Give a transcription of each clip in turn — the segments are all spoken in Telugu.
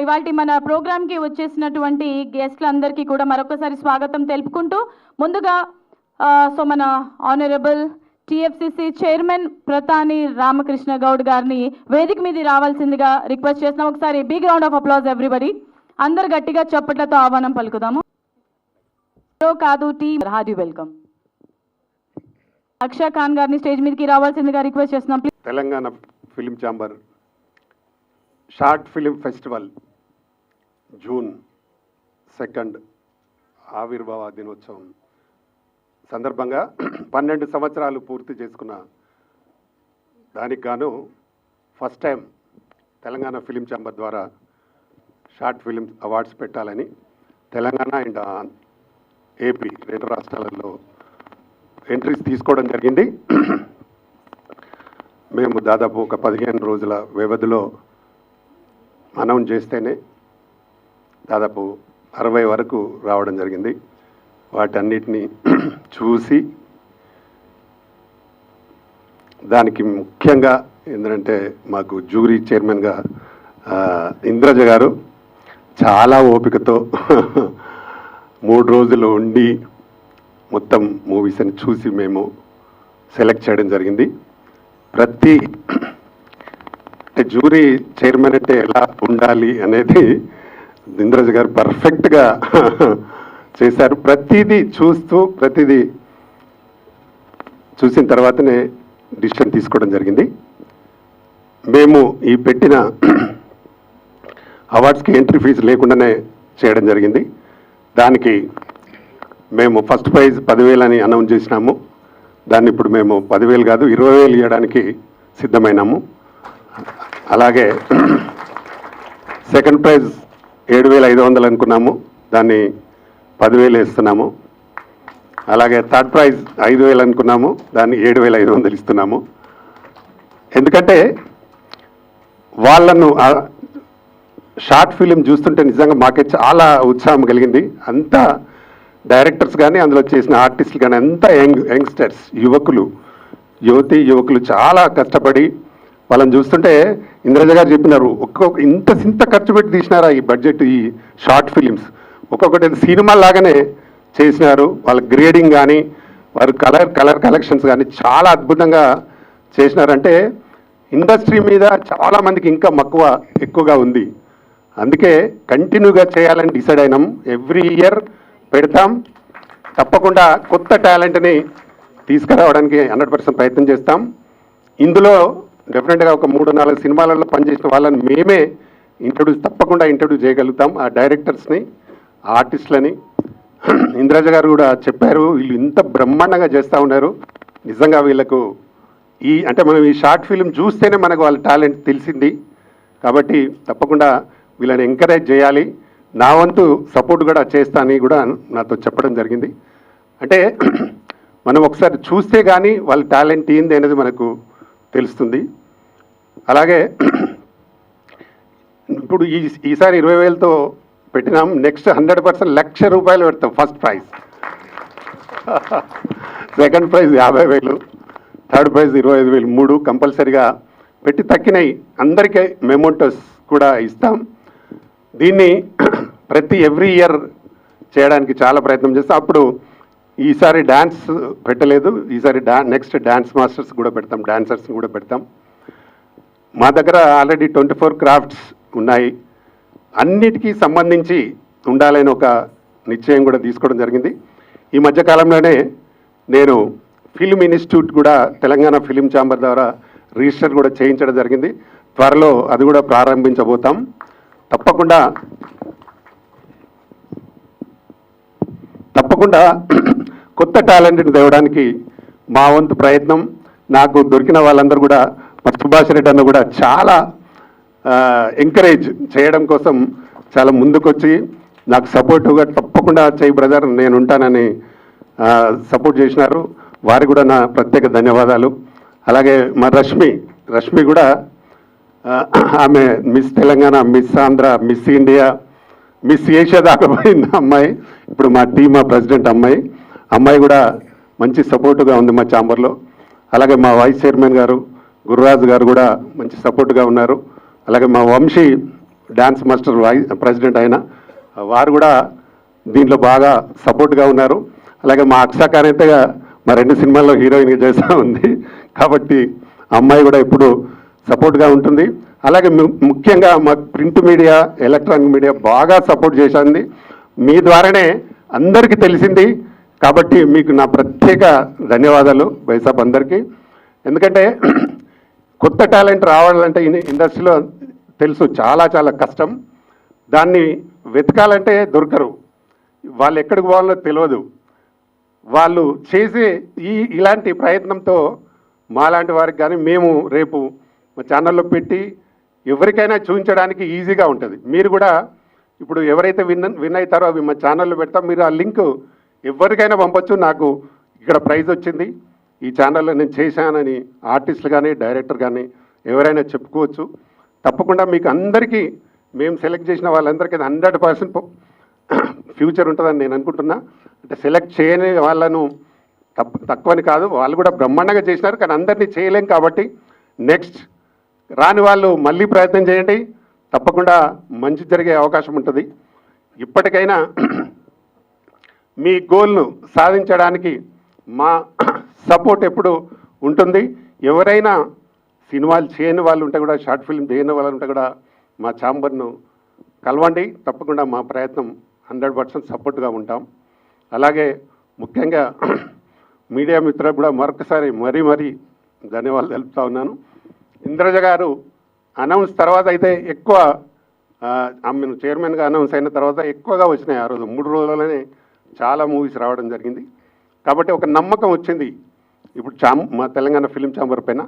ఇవాల్టి మన ప్రోగ్రామ్కి వచ్చేసినటువంటి గెస్ట్లందరికీ కూడా మరొకసారి స్వాగతం తెలుపుకుంటూ ముందుగా సో మన honourable TFCC chairman Pratani Ramakrishna Goud గారిని వేదిక మీద రావాల్సిందిగా రిక్వెస్ట్ చేస్తున్నాం. ఒకసారి big round of applause everybody. అందరు గట్టిగా చప్పట్లతో ఆహ్వానం పలుకుదాము. కాదు team hearty welcome. Aksha Khan గారిని స్టేజ్ మీదకి రావాల్సిందిగా రిక్వెస్ట్ చేస్తున్నాం. Telangana film chamber short film festival June 2 ఆవిర్భావ దినోత్సవం సందర్భంగా 12 సంవత్సరాలు పూర్తి చేసుకున్న దానికి గాను first time Telangana film chamber ద్వారా షార్ట్ ఫిలిం అవార్డ్స్ పెట్టాలని తెలంగాణ అండ్ ఏపీ 2 రాష్ట్రాలలో ఎంట్రీస్ తీసుకోవడం జరిగింది. మేము దాదాపు ఒక 15 రోజుల వ్యవధిలో అనౌన్స్ చేస్తేనే దాదాపు 60 వరకు రావడం జరిగింది. వాటన్నిటినీ చూసి దానికి ముఖ్యంగా ఏంటంటే మాకు జ్యూరీ చైర్మన్గా ఇంద్రజ గారు చాలా ఓపికతో 3 రోజులు ఉండి మొత్తం మూవీస్ అని చూసి మేము సెలెక్ట్ చేయడం జరిగింది. అంటే జ్యూరీ చైర్మన్ అంటే ఎలా ఉండాలి అనేది ఇంద్రజ గారు పర్ఫెక్ట్గా చేశారు. ప్రతిదీ చూసిన తర్వాతనే డిసిషన్ తీసుకోవడం జరిగింది. మేము ఈ పెట్టిన అవార్డ్స్కి ఎంట్రీ ఫీజు లేకుండానే చేయడం జరిగింది. దానికి మేము ఫస్ట్ ప్రైజ్ 10,000 అని అనౌన్స్ చేసినాము. దాన్ని ఇప్పుడు మేము 10,000 కాదు 20,000 ఇవ్వడానికి సిద్ధమైనాము. అలాగే సెకండ్ ప్రైజ్ 7,500 అనుకున్నాము, దాన్ని 10,000 ఇస్తున్నాము. అలాగే థర్డ్ ప్రైజ్ 5,000 అనుకున్నాము, దాన్ని 7,500 ఇస్తున్నాము. ఎందుకంటే వాళ్ళను షార్ట్ ఫిలిం చూస్తుంటే నిజంగా మాకే చాలా ఉత్సాహం కలిగింది. అంతా డైరెక్టర్స్ కానీ అందులో చేసిన ఆర్టిస్టులు కానీ అంతా యంగ్స్టర్స్ యువతి యువకులు చాలా కష్టపడి వాళ్ళని చూస్తుంటే ఇంద్రజ గారు చెప్పినారు ఇంత ఖర్చు పెట్టి తీసినారా ఈ బడ్జెట్ ఈ షార్ట్ ఫిలిమ్స్ ఒక్కొక్కటి సినిమా లాగానే చేసినారు. వాళ్ళ గ్రేడింగ్ కానీ వారు కలర్ కలెక్షన్స్ కానీ చాలా అద్భుతంగా చేసినారంటే ఇండస్ట్రీ మీద చాలామందికి ఇంకా మక్కువ ఎక్కువగా ఉంది. అందుకే కంటిన్యూగా చేయాలని డిసైడ్ అయినాం. ఎవ్రీ ఇయర్ పెడతాం. తప్పకుండా కొత్త టాలెంట్ని తీసుకురావడానికి 100% ప్రయత్నం చేస్తాం. ఇందులో డెఫినెట్గా ఒక 3-4 సినిమాలలో పనిచేసిన వాళ్ళని మేమే తప్పకుండా ఇంట్రడ్యూస్ చేయగలుగుతాం. ఆ డైరెక్టర్స్ని ఆర్టిస్టులని ఇంద్రజ గారు కూడా చెప్పారు, వీళ్ళు ఇంత బ్రహ్మాండంగా చేస్తూ ఉన్నారు. నిజంగా వీళ్ళకు అంటే మనం ఈ షార్ట్ ఫిలిం చూస్తేనే మనకు వాళ్ళ టాలెంట్ తెలిసింది. కాబట్టి తప్పకుండా వీళ్ళని ఎంకరేజ్ చేయాలి. నా వంతు సపోర్ట్ కూడా చేస్తానని కూడా నాతో చెప్పడం జరిగింది. అంటే మనం ఒకసారి చూస్తే కానీ వాళ్ళ టాలెంట్ ఏంది అనేది మనకు తెలుస్తుంది. అలాగే ఇప్పుడు ఈసారి 20,000తో పెట్టినాం. నెక్స్ట్ 100% ₹1,00,000 పెడతాం first prize. Second prize 50,000, third prize 25,000, 3 కంపల్సరీగా పెట్టి తక్కినాయి అందరికీ మెమోటోస్ కూడా ఇస్తాం. దీన్ని ఎవ్రీ ఇయర్ చేయడానికి చాలా ప్రయత్నం చేస్తాం. అప్పుడు ఈసారి డ్యాన్స్ పెట్టలేదు, ఈసారి నెక్స్ట్ డ్యాన్స్ మాస్టర్స్ కూడా పెడతాం, డాన్సర్స్ని కూడా పెడతాం. మా దగ్గర ఆల్రెడీ 24 క్రాఫ్ట్స్ ఉన్నాయి. అన్నిటికీ సంబంధించి ఉండాలని ఒక నిశ్చయం కూడా తీసుకోవడం జరిగింది. ఈ మధ్యకాలంలోనే నేను ఫిల్మ్ ఇన్స్టిట్యూట్ కూడా తెలంగాణ ఫిలిం ఛాంబర్ ద్వారా రిజిస్టర్ కూడా చేయించడం జరిగింది. త్వరలో అది కూడా ప్రారంభించబోతాం. తప్పకుండా కొత్త టాలెంట్ని తేవడానికి మా వంతు ప్రయత్నం. నాకు దొరికిన వాళ్ళందరూ కూడా మరి సుభాష్ రెడ్డి అన్న కూడా చాలా ఎంకరేజ్ చేయడం కోసం చాలా ముందుకొచ్చి నాకు సపోర్టుగా తప్పకుండా చేయి బ్రదర్ నేను ఉంటానని సపోర్ట్ చేసినారు. వారికి కూడా నా ప్రత్యేక ధన్యవాదాలు. అలాగే మా రష్మి కూడా ఆమె miss Telangana, miss Andhra, miss India, miss Asia దాకా పోయింది అమ్మాయి. ఇప్పుడు మా టీమ్ ప్రెసిడెంట్ అమ్మాయి కూడా మంచి సపోర్టుగా ఉంది మా ఛాంబర్లో. అలాగే మా వైస్ చైర్మన్ గారు గురురాజు గారు కూడా మంచి సపోర్టుగా ఉన్నారు. అలాగే మా వంశీ డ్యాన్స్ మాస్టర్ ప్రెసిడెంట్ అయిన వారు కూడా దీంట్లో బాగా సపోర్ట్గా ఉన్నారు. అలాగే మా అక్షాకాన్ అయితే మా 2 సినిమాల్లో హీరోయిన్గా చేస్తూ ఉంది కాబట్టి అమ్మాయి కూడా ఎప్పుడు సపోర్ట్గా ఉంటుంది. అలాగే ముఖ్యంగా మా ప్రింట్ మీడియా, ఎలక్ట్రానిక్ మీడియా బాగా సపోర్ట్ చేసింది. మీ ద్వారానే అందరికీ తెలిసింది కాబట్టి మీకు నా ప్రత్యేక ధన్యవాదాలు వైసాబ్ అందరికీ. ఎందుకంటే కొత్త టాలెంట్ రావాలంటే ఇండస్ట్రీలో తెలుసు చాలా చాలా కష్టం. దాన్ని వెతకాలంటే దొరకరు, వాళ్ళు ఎక్కడికి పోవాలో తెలియదు. వాళ్ళు చేసే ఇలాంటి ప్రయత్నంతో మాలాంటి వారికి కానీ మేము రేపు మా ఛానల్లో పెట్టి ఎవరికైనా చూపించడానికి ఈజీగా ఉంటుంది. మీరు కూడా ఇప్పుడు ఎవరైతే విన్ అవుతారో అవి మా ఛానల్లో పెడతాం, మీరు ఆ లింక్ ఎవరికైనా పంపొచ్చు. నాకు ఇక్కడ ప్రైజ్ వచ్చింది, ఈ ఛానల్లో నేను చేశానని ఆర్టిస్టులు కానీ డైరెక్టర్ కానీ ఎవరైనా చెప్పుకోవచ్చు. తప్పకుండా మీకు అందరికీ మేము సెలెక్ట్ చేసిన వాళ్ళందరికీ 100% ఫ్యూచర్ ఉంటుందని నేను అనుకుంటున్నా. అంటే సెలెక్ట్ చేయని వాళ్ళను తక్కువని కాదు, వాళ్ళు కూడా బ్రహ్మాండంగా చేసినారు, కానీ అందరినీ చేయలేం కాబట్టి నెక్స్ట్ రాని వాళ్ళు మళ్ళీ ప్రయత్నం చేయండి, తప్పకుండా మంచి జరిగే అవకాశం ఉంటుంది. ఇప్పటికైనా మీ గోల్ను సాధించడానికి మా సపోర్ట్ ఎప్పుడు ఉంటుంది. ఎవరైనా సినిమాలు చేయని వాళ్ళు ఉంటే కూడా, షార్ట్ ఫిల్మ్ చేయని వాళ్ళు ఉంటే కూడా మా ఛాంబర్ను కలవండి. తప్పకుండా మా ప్రయత్నం 100% సపోర్ట్గా ఉంటాం. అలాగే ముఖ్యంగా మీడియా మిత్రులకు కూడా మరొకసారి మరీ ధన్యవాదాలు తెలుపుతా ఉన్నాను. ఇంద్రజ గారు అనౌన్స్ తర్వాత అయితే ఎక్కువ ఆమె చైర్మన్గా అనౌన్స్ అయిన తర్వాత ఎక్కువగా వచ్చినాయి. ఆ రోజు 3 రోజుల్లోనే చాలా మూవీస్ రావడం జరిగింది కాబట్టి ఒక నమ్మకం వచ్చింది ఇప్పుడు మా తెలంగాణ ఫిలిం ఛాంబర్ పైన.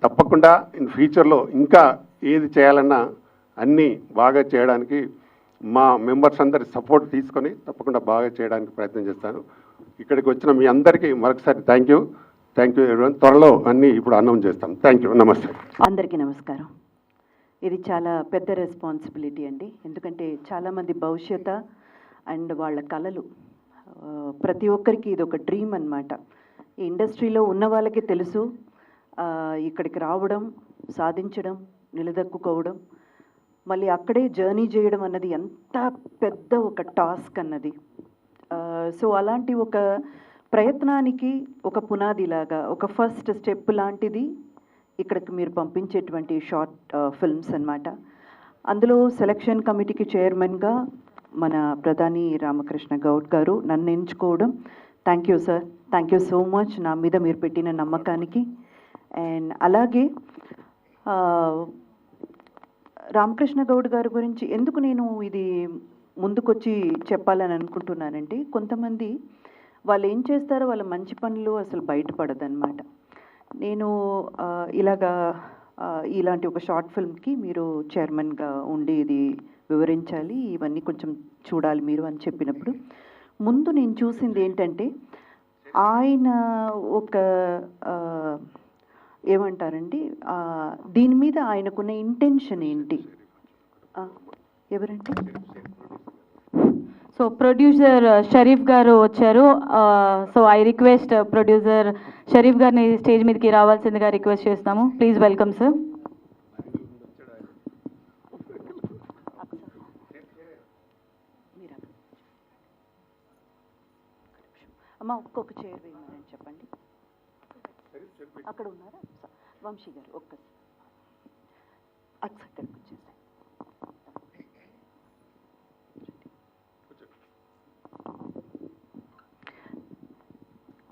తప్పకుండా ఇన్ ఫ్యూచర్లో ఇంకా ఏది చేయాలన్నా అన్నీ బాగా చేయడానికి మా మెంబర్స్ అందరి సపోర్ట్ తీసుకొని తప్పకుండా బాగా చేయడానికి ప్రయత్నం చేస్తాను. ఇక్కడికి వచ్చిన మీ అందరికీ మరొకసారి థ్యాంక్ యూ ఎవరివన్. త్వరలో అన్నీ ఇప్పుడు అనౌన్స్ చేస్తాం. థ్యాంక్ యూ, నమస్తే. అందరికీ నమస్కారం. ఇది చాలా పెద్ద రెస్పాన్సిబిలిటీ అండి, ఎందుకంటే చాలామంది భవిష్యత్ అండ్ వాళ్ళ కళలు ప్రతి ఒక్కరికి ఇది ఒక డ్రీమ్ అన్నమాట. ఈ ఇండస్ట్రీలో ఉన్న వాళ్ళకి తెలుసు ఇక్కడికి రావడం, సాధించడం, నిలదొక్కుకోవడం, మళ్ళీ అక్కడే జర్నీ చేయడం అన్నది ఎంత పెద్ద ఒక టాస్క్ అన్నది. సో అలాంటి ఒక ప్రయత్నానికి ఒక పునాదిలాగా ఒక ఫస్ట్ స్టెప్ లాంటిది ఇక్కడికి మీరు పంపించేటువంటి షార్ట్ ఫిల్మ్స్ అన్నమాట. అందులో సెలక్షన్ కమిటీకి చైర్మన్గా మన ప్రధాని రామకృష్ణ గౌడ్ గారు నన్ను ఎంచుకోవడం, thank you sir, thank you so much నా మీద మీరు పెట్టిన నమ్మకానికి. అండ్ అలాగే రామకృష్ణ గౌడ్ గారి గురించి ఎందుకు నేను ఇది ముందుకొచ్చి చెప్పాలని అనుకుంటున్నానంటే, కొంతమంది వాళ్ళు ఏం చేస్తారో వాళ్ళ మంచి పనులు అసలు బయటపడదన్నమాట. నేను ఇలాంటి ఒక షార్ట్ ఫిల్మ్కి మీరు చైర్మన్గా ఉండి ఇది వివరించాలి, ఇవన్నీ కొంచెం చూడాలి మీరు అని చెప్పినప్పుడు ముందు నేను చూసింది ఏంటంటే, ఆయన ఒక ఏమంటారండి దీని మీద ఆయనకున్న ఇంటెన్షన్ ఏంటి? ఎవరంటే సో ప్రొడ్యూసర్ షరీఫ్ గారు వచ్చారు. So I request producer Sharif గారిని స్టేజ్ మీదకి రావాల్సిందిగా రిక్వెస్ట్ చేస్తాము. Please welcome sir. అమ్మ ఒక్కొక్క చైర్ వేయమని చెప్పండి. అక్కడ ఉన్నారా వంశీ గారు? ఒక్కసారి అక్కడికి వచ్చేసి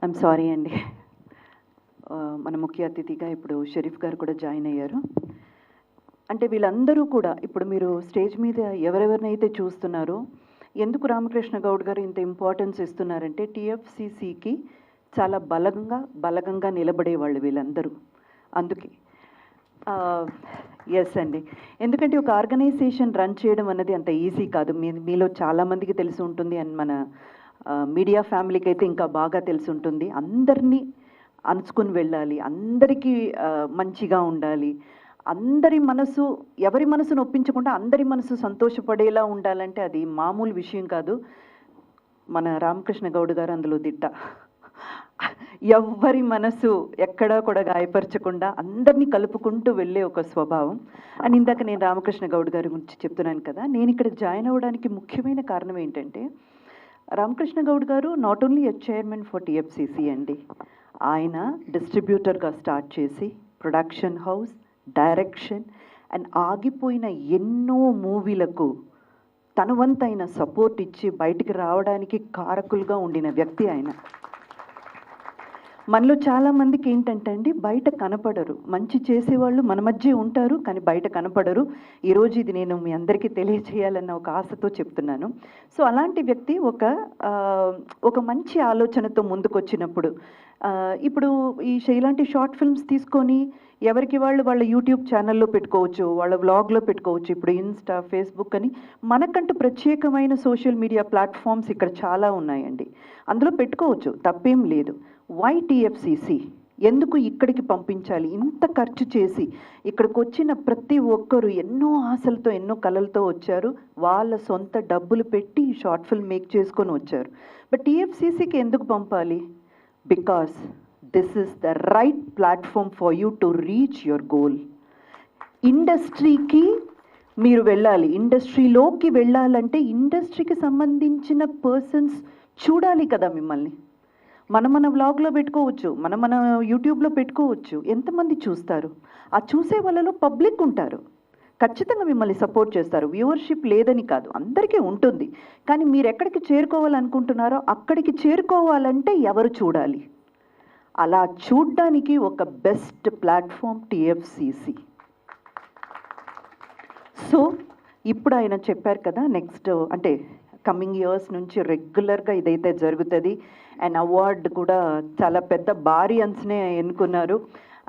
ఐఎమ్ సారీ అండి, మన ముఖ్య అతిథిగా ఇప్పుడు షరీఫ్ గారు కూడా జాయిన్ అయ్యారు. అంటే వీళ్ళందరూ కూడా ఇప్పుడు మీరు స్టేజ్ మీద ఎవరెవరినైతే చూస్తున్నారో, ఎందుకు రామకృష్ణ గౌడ్ గారు ఇంత ఇంపార్టెన్స్ ఇస్తున్నారంటే, టీఎఫ్సిసికి చాలా బలగంగా నిలబడేవాళ్ళు వీళ్ళందరూ. అందుకే ఎస్ అండి, ఎందుకంటే ఒక ఆర్గనైజేషన్ రన్ చేయడం అన్నది అంత ఈజీ కాదు. మీలో చాలామందికి తెలిసి ఉంటుంది, అండ్ మన మీడియా ఫ్యామిలీకి అయితే ఇంకా బాగా తెలిసి ఉంటుంది. అందరినీ అనుచుకుని వెళ్ళాలి, అందరికీ మంచిగా ఉండాలి, ఎవరి మనసును ఒప్పించకుండా అందరి మనసు సంతోషపడేలా ఉండాలంటే అది మామూలు విషయం కాదు. మన రామకృష్ణ గౌడ్ గారు అందులో దిట్ట. ఎవ్వరి మనసు ఎక్కడా కూడా గాయపరచకుండా అందరినీ కలుపుకుంటూ వెళ్ళే ఒక స్వభావం. అండ్ ఇందాక నేను రామకృష్ణ గౌడ్ గారి గురించి చెప్తున్నాను కదా, నేను ఇక్కడ జాయిన్ అవ్వడానికి ముఖ్యమైన కారణం ఏంటంటే, రామకృష్ణ గౌడ్ గారు not only a chairman for TFCC అండి, ఆయన డిస్ట్రిబ్యూటర్గా స్టార్ట్ చేసి ప్రొడక్షన్ హౌస్, డైరెక్షన్ అండ్ ఆగిపోయిన ఎన్నో మూవీలకు తన వంతైన సపోర్ట్ ఇచ్చి బయటికి రావడానికి కారకులుగా ఉండిన వ్యక్తి ఆయన. మనలో చాలామందికి ఏంటంటే అండి, బయట కనపడరు, మంచి చేసేవాళ్ళు మన మధ్య ఉంటారు కానీ బయట కనపడరు. ఈరోజు ఇది నేను మీ అందరికీ తెలియజేయాలన్న ఒక ఆశతో చెప్తున్నాను. సో అలాంటి వ్యక్తి ఒక మంచి ఆలోచనతో ముందుకొచ్చినప్పుడు, ఇప్పుడు ఇలాంటి షార్ట్ ఫిల్మ్స్ తీసుకొని ఎవరికి వాళ్ళ యూట్యూబ్ ఛానల్లో పెట్టుకోవచ్చు, వాళ్ళ వ్లాగ్లో పెట్టుకోవచ్చు. ఇప్పుడు ఇన్స్టా, ఫేస్బుక్ అని మనకంటూ ప్రత్యేకమైన సోషల్ మీడియా ప్లాట్ఫామ్స్ ఇక్కడ చాలా ఉన్నాయండి, అందులో పెట్టుకోవచ్చు, తప్పేం లేదు. Why TFCC? ఎందుకు ఇక్కడికి పంపించాలి? ఇంత ఖర్చు చేసి ఇక్కడికి వచ్చిన ప్రతి ఒక్కరు ఎన్నో ఆశలతో, ఎన్నో కలలతో వచ్చారు, వాళ్ళ సొంత డబ్బులు పెట్టి షార్ట్ ఫిల్మ్ మేక్ చేసుకొని వచ్చారు. బట్ టీఎఫ్సిసికి ఎందుకు పంపాలి? Because this is the right platform for you to reach your goal. ఇండస్ట్రీకి మీరు వెళ్ళాలి, ఇండస్ట్రీలోకి వెళ్ళాలంటే ఇండస్ట్రీకి సంబంధించిన పర్సన్స్ చూడాలి కదా మిమ్మల్ని. మన వ్లాగ్లో పెట్టుకోవచ్చు, మన యూట్యూబ్లో పెట్టుకోవచ్చు, ఎంతమంది చూస్తారు? ఆ చూసే వాళ్ళలో పబ్లిక్ ఉంటారు, ఖచ్చితంగా మిమ్మల్ని సపోర్ట్ చేస్తారు. వ్యూవర్షిప్ లేదని కాదు, అందరికీ ఉంటుంది. కానీ మీరు ఎక్కడికి చేరుకోవాలనుకుంటున్నారో అక్కడికి చేరుకోవాలంటే ఎవరు చూడాలి? అలా చూడ్డానికి ఒక బెస్ట్ ప్లాట్ఫామ్ టీఎఫ్సిసి. సో ఇప్పుడు ఆయన చెప్పారు కదా, నెక్స్ట్ అంటే కమింగ్ ఇయర్స్ నుంచి రెగ్యులర్గా ఇదైతే జరుగుతుంది. అండ్ అవార్డు కూడా చాలా పెద్ద భారీ అంచనే ఎన్నుకున్నారు.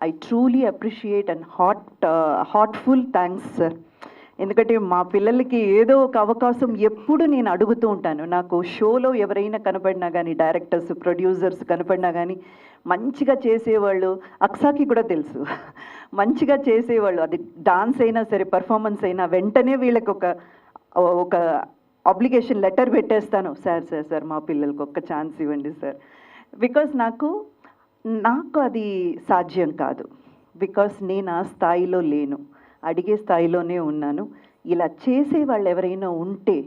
I truly appreciate and heartful thanks sir. ఎందుకంటే మా పిల్లలకి ఏదో ఒక అవకాశం ఎప్పుడు నేను అడుగుతూ ఉంటాను. నాకు షోలో ఎవరైనా కనపడినా కానీ, డైరెక్టర్స్, ప్రొడ్యూసర్స్ కనపడినా కానీ మంచిగా చేసేవాళ్ళు, అక్సాకి కూడా తెలుసు, మంచిగా చేసేవాళ్ళు, అది డాన్స్ అయినా సరే, పర్ఫార్మెన్స్ అయినా వెంటనే వీళ్ళకి ఒక అప్లికేషన్ లెటర్ పెట్టేస్తాను, సార్ మా పిల్లలకి ఒక్క ఛాన్స్ ఇవ్వండి సార్. బికాస్ నాకు అది సాధ్యం కాదు, బికాస్ నేను ఆ స్థాయిలో లేను, అడిగే స్థాయిలోనే ఉన్నాను. ఇలా చేసే వాళ్ళు ఎవరైనా ఉంటే,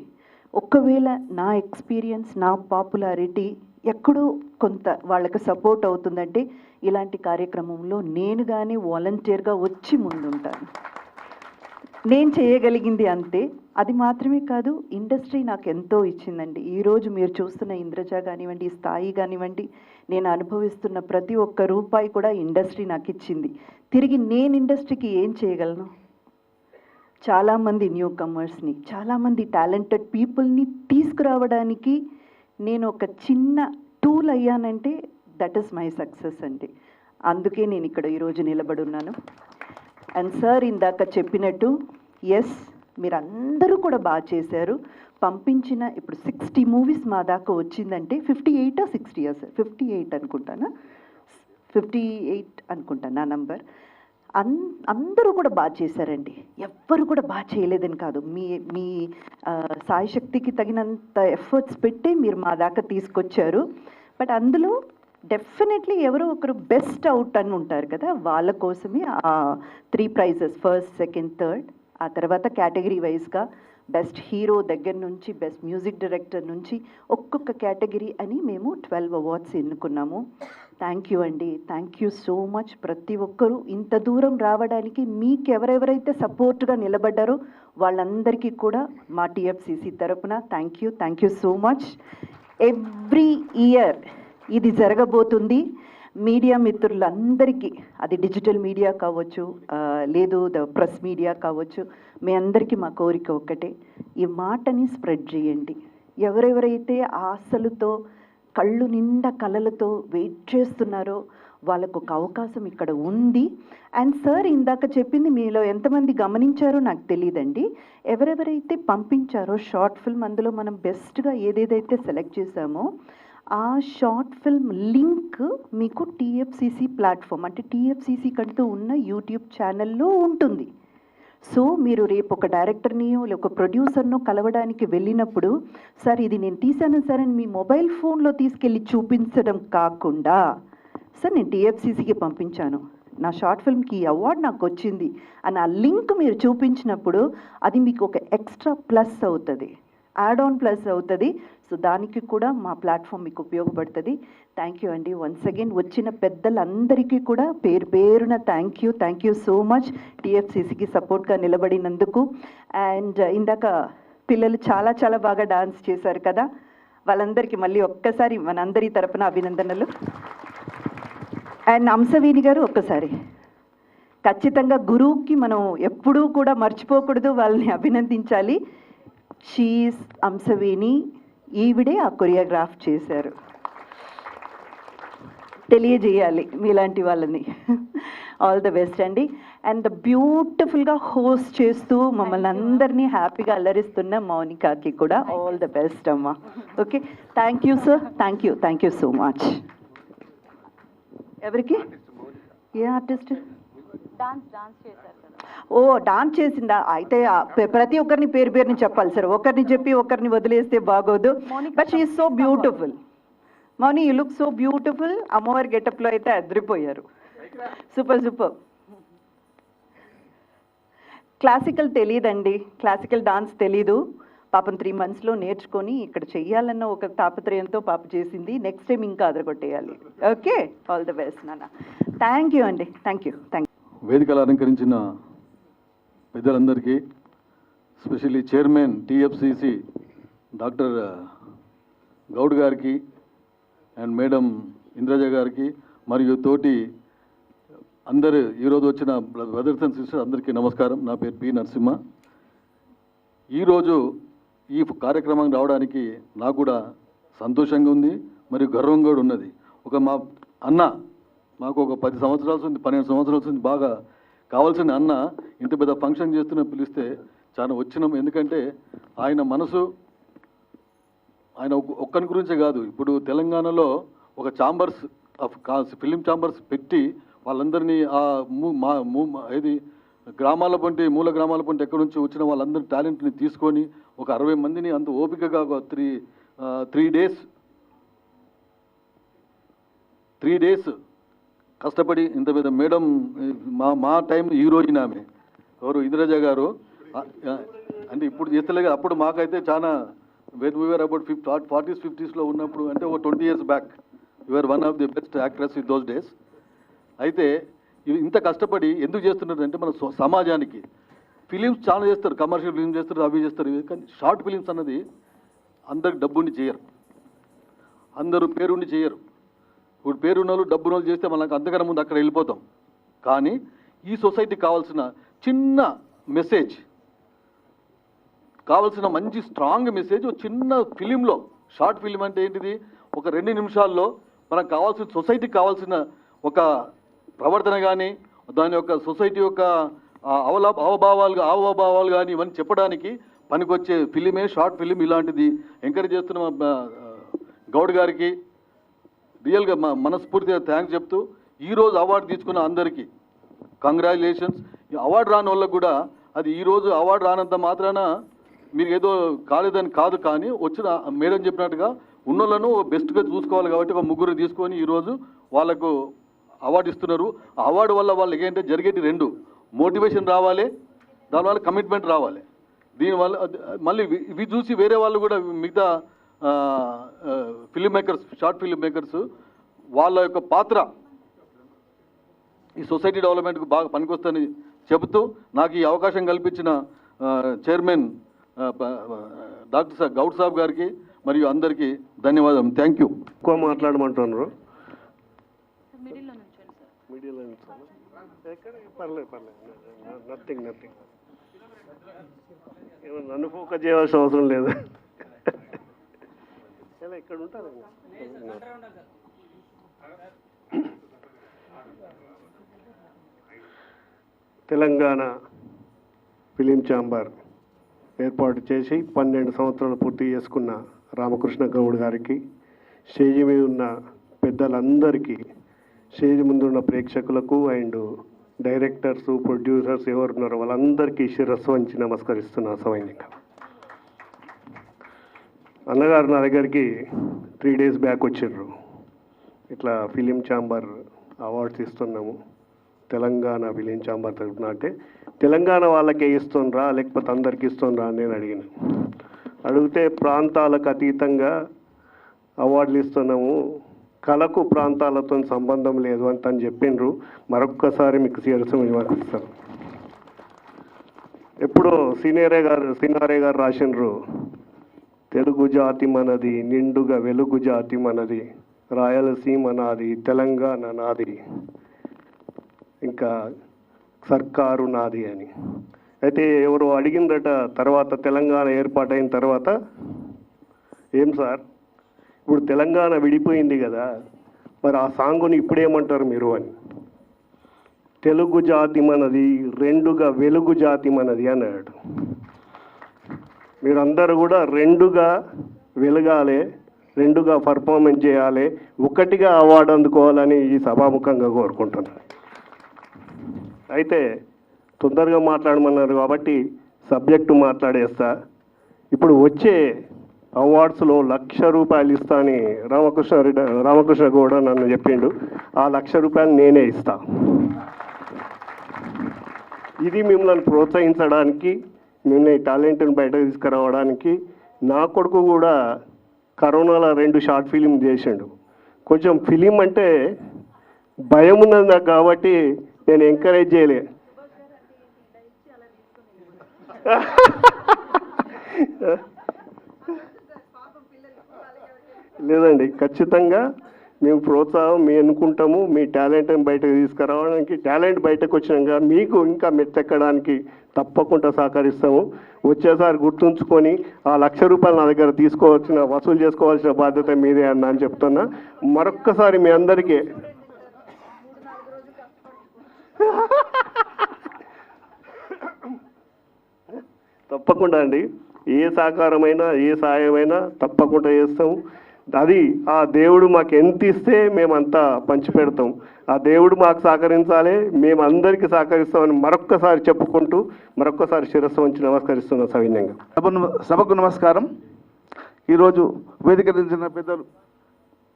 ఒకవేళ నా ఎక్స్పీరియన్స్, నా పాపులారిటీ ఎక్కడో కొంత వాళ్ళకి సపోర్ట్ అవుతుందంటే, ఇలాంటి కార్యక్రమంలో నేను కానీ వాలంటీర్గా వచ్చి ముందుంటాను. నేను చేయగలిగింది అంతే. అది మాత్రమే కాదు, ఇండస్ట్రీ నాకు ఎంతో ఇచ్చిందండి. ఈరోజు మీరు చూస్తున్న ఇంద్రజ కానివ్వండి, స్థాయి కానివ్వండి, నేను అనుభవిస్తున్న ప్రతి ఒక్క రూపాయి కూడా ఇండస్ట్రీ నాకు ఇచ్చింది. తిరిగి నేను ఇండస్ట్రీకి ఏం చేయగలను? చాలామంది న్యూ కమర్స్ని, చాలామంది టాలెంటెడ్ పీపుల్ని తీసుకురావడానికి నేను ఒక చిన్న టూల్ అయ్యానంటే దట్ ఈస్ మై సక్సెస్ అండి. అందుకే నేను ఇక్కడ ఈరోజు నిలబడి ఉన్నాను. అండ్ సార్ ఇందాక చెప్పినట్టు, ఎస్, మీరందరూ కూడా బాగా చేశారు. పంపించిన ఇప్పుడు 60 మూవీస్ మా దాకా వచ్చిందంటే 58 or 60 సార్, 58 అనుకుంటానా, 58 అనుకుంటాను నా నంబర్. అందరూ కూడా బాగా చేశారండి, ఎవ్వరు కూడా బాగా చేయలేదని కాదు. మీ సాయశక్తికి తగినంత ఎఫర్ట్స్ పెట్టి మీరు మా దాకా తీసుకొచ్చారు. బట్ అందులో డెఫినెట్లీ ఎవరో ఒకరు బెస్ట్ అవుట్ అని ఉంటారు కదా, వాళ్ళ కోసమే 3 prizes, ఫస్ట్, సెకండ్, థర్డ్. ఆ తర్వాత కేటగిరీ వైజ్గా బెస్ట్ హీరో దగ్గర నుంచి బెస్ట్ మ్యూజిక్ డైరెక్టర్ నుంచి ఒక్కొక్క కేటగిరీ అని మేము 12 అవార్డ్స్ ఎన్నుకున్నాము. థ్యాంక్ యూ అండి, థ్యాంక్ యూ సో మచ్. ప్రతి ఒక్కరూ ఇంత దూరం రావడానికి మీకు ఎవరెవరైతే సపోర్ట్గా నిలబడ్డారో వాళ్ళందరికీ కూడా మా టీఎఫ్సిసి తరపున thank you so much. Every year ఇది జరగబోతుంది. మీడియా మిత్రులందరికీ, అది డిజిటల్ మీడియా కావచ్చు, లేదు ప్రెస్ మీడియా కావచ్చు, మీ అందరికీ మా కోరిక ఒక్కటే, ఈ మాటని స్ప్రెడ్ చేయండి. ఎవరెవరైతే ఆశలతో, కళ్ళు నిండా కలలతో వెయిట్ చేస్తున్నారో వాళ్ళకు ఒక అవకాశం ఇక్కడ ఉంది. అండ్ సార్ ఇందాక చెప్పింది మీలో ఎంతమంది గమనించారో నాకు తెలియదండి, ఎవరెవరైతే పంపించారో షార్ట్ ఫిల్మ్, అందులో మనం బెస్ట్గా ఏదేదైతే సెలెక్ట్ చేశామో ఆ షార్ట్ ఫిల్మ్ లింక్ మీకు టీఎఫ్సిసి ప్లాట్ఫామ్, అంటే టీఎఫ్సిసి కంటూ ఉన్న యూట్యూబ్ ఛానల్లో ఉంటుంది. సో మీరు రేపు ఒక డైరెక్టర్నియో లేక ఒక ప్రొడ్యూసర్నో కలవడానికి వెళ్ళినప్పుడు, సార్ ఇది నేను తీశాను సార్ అని మీ మొబైల్ ఫోన్లో తీసుకెళ్ళి చూపించడం కాకుండా సార్ నేను టీఎఫ్సీసీకి పంపించాను, నా షార్ట్ ఫిల్మ్కి ఈ అవార్డు నాకు వచ్చింది అని ఆ లింక్ మీరు చూపించినప్పుడు అది మీకు ఒక ఎక్స్ట్రా ప్లస్ అవుతుంది, యాడ్ ఆన్ ప్లస్ అవుతుంది. సో దానికి కూడా మా ప్లాట్ఫామ్ మీకు ఉపయోగపడుతుంది. థ్యాంక్ యూ అండి. వన్స్ అగైన్ వచ్చిన పెద్దలందరికీ కూడా పేరు పేరున థ్యాంక్ యూ సో మచ్ టీఎఫ్సీసీకి సపోర్ట్గా నిలబడినందుకు. అండ్ ఇందాక పిల్లలు చాలా చాలా బాగా డాన్స్ చేశారు కదా, వాళ్ళందరికీ మళ్ళీ ఒక్కసారి మనందరి తరపున అభినందనలు. అండ్ అంశవేణి గారు ఒక్కసారి ఖచ్చితంగా గురువుకి మనం ఎప్పుడూ కూడా మర్చిపోకూడదు, వాళ్ళని అభినందించాలి. షీఈస్ అంశవేణి, ఈవిడే ఆ కొరియోగ్రాఫ్ చేశారు, తెలియజేయాలి మీలాంటి వాళ్ళని. ఆల్ ద బెస్ట్ అండి. అండ్ బ్యూటిఫుల్గా హోస్ట్ చేస్తూ మమ్మల్ని అందరినీ హ్యాపీగా అల్లరిస్తున్న మౌనికాకి కూడా ఆల్ ద బెస్ట్ అమ్మా. Okay, thank you sir, thank you so much. ఎవరికి ఏ ఆర్టిస్ట్? ఓ డాన్స్ చేసిందా? అయితే ప్రతి ఒక్కరిని పేరు పేరుని చెప్పాలి సార్, ఒకరిని చెప్పి ఒకరిని వదిలేస్తే బాగోదు. But she is so beautiful. Mouni, you look so beautiful. అమ్మవారి గెటప్లో అయితే అదిరిపోయారు. Super super. క్లాసికల్ తెలియదండి, క్లాసికల్ డాన్స్ తెలీదు. పాపం 3 monthsలో నేర్చుకొని ఇక్కడ చెయ్యాలన్న ఒక తాపత్రయంతో పాప చేసింది. నెక్స్ట్ టైం ఇంకా అదరగొట్టేయాలి. ఓకే, ఆల్ ద బెస్ట్ నాన్న. థ్యాంక్ యూ అండి, థ్యాంక్ యూ. వేదికలు అలంకరించిన పెద్దలందరికీ, specially chairman TFCC doctor Goud గారికి అండ్ మేడం ఇంద్రజ గారికి మరియు తోటి అందరు ఈరోజు వచ్చిన బ్రదర్స్ అండ్ సిస్టర్స్ అందరికీ నమస్కారం. నా పేరు పి నరసింహ. ఈరోజు ఈ కార్యక్రమానికి రావడానికి నాకు కూడా సంతోషంగా ఉంది మరియు గర్వంగా కూడా ఉన్నది. మా అన్న మాకు ఒక 10 సంవత్సరాలు ఉంది, 12 సంవత్సరాలు ఉంది, బాగా కావాల్సిన అన్న ఇంత పెద్ద ఫంక్షన్ చేస్తున్న పిలిస్తే చాలా వచ్చినాం. ఎందుకంటే ఆయన మనసు, ఆయన ఒక్కని గురించే కాదు, ఇప్పుడు తెలంగాణలో ఒక ఛాంబర్స్ ఆఫ్ ఫిలిం ఛాంబర్స్ పెట్టి వాళ్ళందరినీ ఏది గ్రామాల పంటి మూల గ్రామాల పంటి ఎక్కడి నుంచి వచ్చిన వాళ్ళందరి టాలెంట్ని తీసుకొని ఒక 60 మందిని అంత ఓపికగా ఒక త్రీ డేస్ కష్టపడి ఇంత పెద్ద మేడం మా టైం హీరోయిన్ ఆమె ఎవరు ఇంద్రజ గారు అంటే ఇప్పుడు చేస్తలే. అప్పుడు మాకైతే చాలా వీఆర్ అబౌట్ 40s 50s ఉన్నప్పుడు, అంటే ఒక 20 years back you are one of the best actress in those days. అయితే ఇంత కష్టపడి ఎందుకు చేస్తున్నారు అంటే మన సమాజానికి. ఫిలిమ్స్ చాలా చేస్తారు, కమర్షియల్ ఫిలిమ్స్ చేస్తారు, అవి చేస్తారు, కానీ షార్ట్ ఫిలిమ్స్ అన్నది అందరికి డబ్బుండి చేయరు, అందరూ పేరుండి చేయరు. ఇప్పుడు పేరున్న వాళ్ళు డబ్బున్న వాళ్ళు చేస్తే మనకు అంతకన్నా ముందు అక్కడ వెళ్ళిపోతాం. కానీ ఈ సొసైటీకి కావాల్సిన చిన్న మెసేజ్, కావాల్సిన మంచి స్ట్రాంగ్ మెసేజ్ ఒక చిన్న ఫిలింలో, షార్ట్ ఫిలిం అంటే ఏంటిది, ఒక 2 నిమిషాల్లో మనకు కావాల్సిన సొసైటీకి కావాల్సిన ఒక ప్రవర్తన కానీ దాని యొక్క సొసైటీ యొక్క హావభావాలు కానీ ఇవన్నీ చెప్పడానికి పనికొచ్చే ఫిలిమే షార్ట్ ఫిలిం. ఇలాంటిది ఎంకరేజ్ చేస్తున్న గౌడ్ గారికి రియల్గా మనస్ఫూర్తిగా థ్యాంక్స్ చెప్తూ, ఈరోజు అవార్డు తీసుకున్న అందరికీ కంగ్రాచులేషన్స్. ఈ అవార్డు రాని వాళ్ళకు కూడా అది ఈరోజు అవార్డు రానంత మాత్రాన మీరు ఏదో కాలేదని కాదు, కానీ వచ్చిన మేడం చెప్పినట్టుగా ఉన్నోళ్ళను బెస్ట్గా చూసుకోవాలి కాబట్టి ఒక 3 తీసుకొని ఈరోజు వాళ్ళకు అవార్డు ఇస్తున్నారు. ఆ అవార్డు వల్ల వాళ్ళకి ఏంటంటే జరిగేటి 2 మోటివేషన్ రావాలి, దానివల్ల కమిట్మెంట్ రావాలి. దీనివల్ల మళ్ళీ ఇవి చూసి వేరే వాళ్ళు కూడా మిగతా film makers, short film makers వాళ్ళ యొక్క పాత్ర ఈ సొసైటీ డెవలప్మెంట్కు బాగా పనికొస్తుందని చెబుతూ, నాకు ఈ అవకాశం కల్పించిన చైర్మన్ డాక్టర్ గౌడ్ సాబ్ గారికి మరియు అందరికీ ధన్యవాదం. Thank you. ఎక్కువ మాట్లాడమంటున్నారు. పర్లేదు నథింగ్ ఏమన్నా నన్ను ఫోకస్ చేయాల్సిన అవసరం లేదు. ఇక్కడ ఉంటారు. తెలంగాణ ఫిలిం ఛాంబర్ ఏర్పాటు చేసి 12 సంవత్సరాలు పూర్తి చేసుకున్న రామకృష్ణ గౌడ్ గారికి, స్టేజ్ మీద ఉన్న పెద్దలందరికీ, స్టేజ్ ముందున్న ప్రేక్షకులకు అండ్ డైరెక్టర్స్, ప్రొడ్యూసర్స్ ఎవరున్నారో వాళ్ళందరికీ శిరస్సు వంచి నమస్కరిస్తున్నా సవైనిక. అన్నగారు నా దగ్గరికి 3 days బ్యాక్ వచ్చిర్రు. ఇట్లా ఫిలిం ఛాంబర్ అవార్డ్స్ ఇస్తున్నాము తెలంగాణ ఫిలిం ఛాంబర్ తరఫున. అంటే తెలంగాణ వాళ్ళకే ఇస్తుండ్రా లేకపోతే అందరికి ఇస్తుండ్రా అని నేను అడిగిన. అడిగితే ప్రాంతాలకు అతీతంగా అవార్డులు ఇస్తున్నాము, కళకు ప్రాంతాలతో సంబంధం లేదు అని తను చెప్పిండ్రు. మరొక్కసారి మీకు శిరస్సు విమర్శిస్తాను. ఎప్పుడో సినారే గారు రాసిండ్రు, తెలుగు జాతి మనది, నిండుగా వెలుగు జాతి మనది, రాయలసీమ నాది, తెలంగాణ నాది, ఇంకా సర్కారు నాది అని. అయితే ఎవరు అడిగిందట తర్వాత తెలంగాణ ఏర్పాటైన తర్వాత, ఏం సార్ ఇప్పుడు తెలంగాణ విడిపోయింది కదా, మరి ఆ సాంగుని ఇప్పుడేమంటారు మీరు అని. తెలుగు జాతి మనది, రెండుగా వెలుగు జాతి మనది అన్నాడు. మీరందరూ కూడా రెండుగా వెలగాలి, రెండుగా పర్ఫార్మెన్స్ చేయాలి, ఒకటిగా అవార్డు అందుకోవాలని ఈ సభాముఖంగా కోరుకుంటున్నాను. అయితే తొందరగా మాట్లాడమన్నారు కాబట్టి సబ్జెక్టు మాట్లాడేస్తా. ఇప్పుడు వచ్చే అవార్డ్స్లో ₹1,00,000 ఇస్తా అని రామకృష్ణ గౌడ నన్ను చెప్పిండు. ఆ ₹1,00,000 నేనే ఇస్తా. ఇది మిమ్మల్ని ప్రోత్సహించడానికి, మిమ్మల్ని టాలెంట్ని బయట తీసుకురావడానికి. నా కొడుకు కూడా కరోనాలో 2 షార్ట్ ఫిలిం చేసిండు. కొంచెం ఫిలిం అంటే భయం ఉన్నది నాకు, కాబట్టి నేను ఎంకరేజ్ చేయలే. లేదండి, ఖచ్చితంగా మేము ప్రోత్సాహం మీ అనుకుంటాము. మీ టాలెంట్ని బయటకు తీసుకురావడానికి, టాలెంట్ బయటకు వచ్చినాక మీకు ఇంకా మెత్తెక్కడానికి తప్పకుండా సహకరిస్తాము. వచ్చేసారి గుర్తుంచుకొని ఆ ₹1,00,000 నా దగ్గర వసూలు చేసుకోవాల్సిన బాధ్యత మీదే అని చెప్తున్నా. మరొక్కసారి మీ అందరికీ తప్పకుండా అండి, ఏ సహకారమైనా ఏ సాయమైనా తప్పకుండా చేస్తాము. అది ఆ దేవుడు మాకు ఎంత ఇస్తే మేమంతా పంచి పెడతాం. ఆ దేవుడు మాకు సహకరించాలి, మేము అందరికీ సహకరిస్తామని మరొక్కసారి చెప్పుకుంటూ మరొక్కసారి శిరస్సు వంచి నమస్కరిస్తున్నాం సవినయంగా. సభకు నమస్కారం. ఈరోజు వేదిక నుంచిన పెద్దలు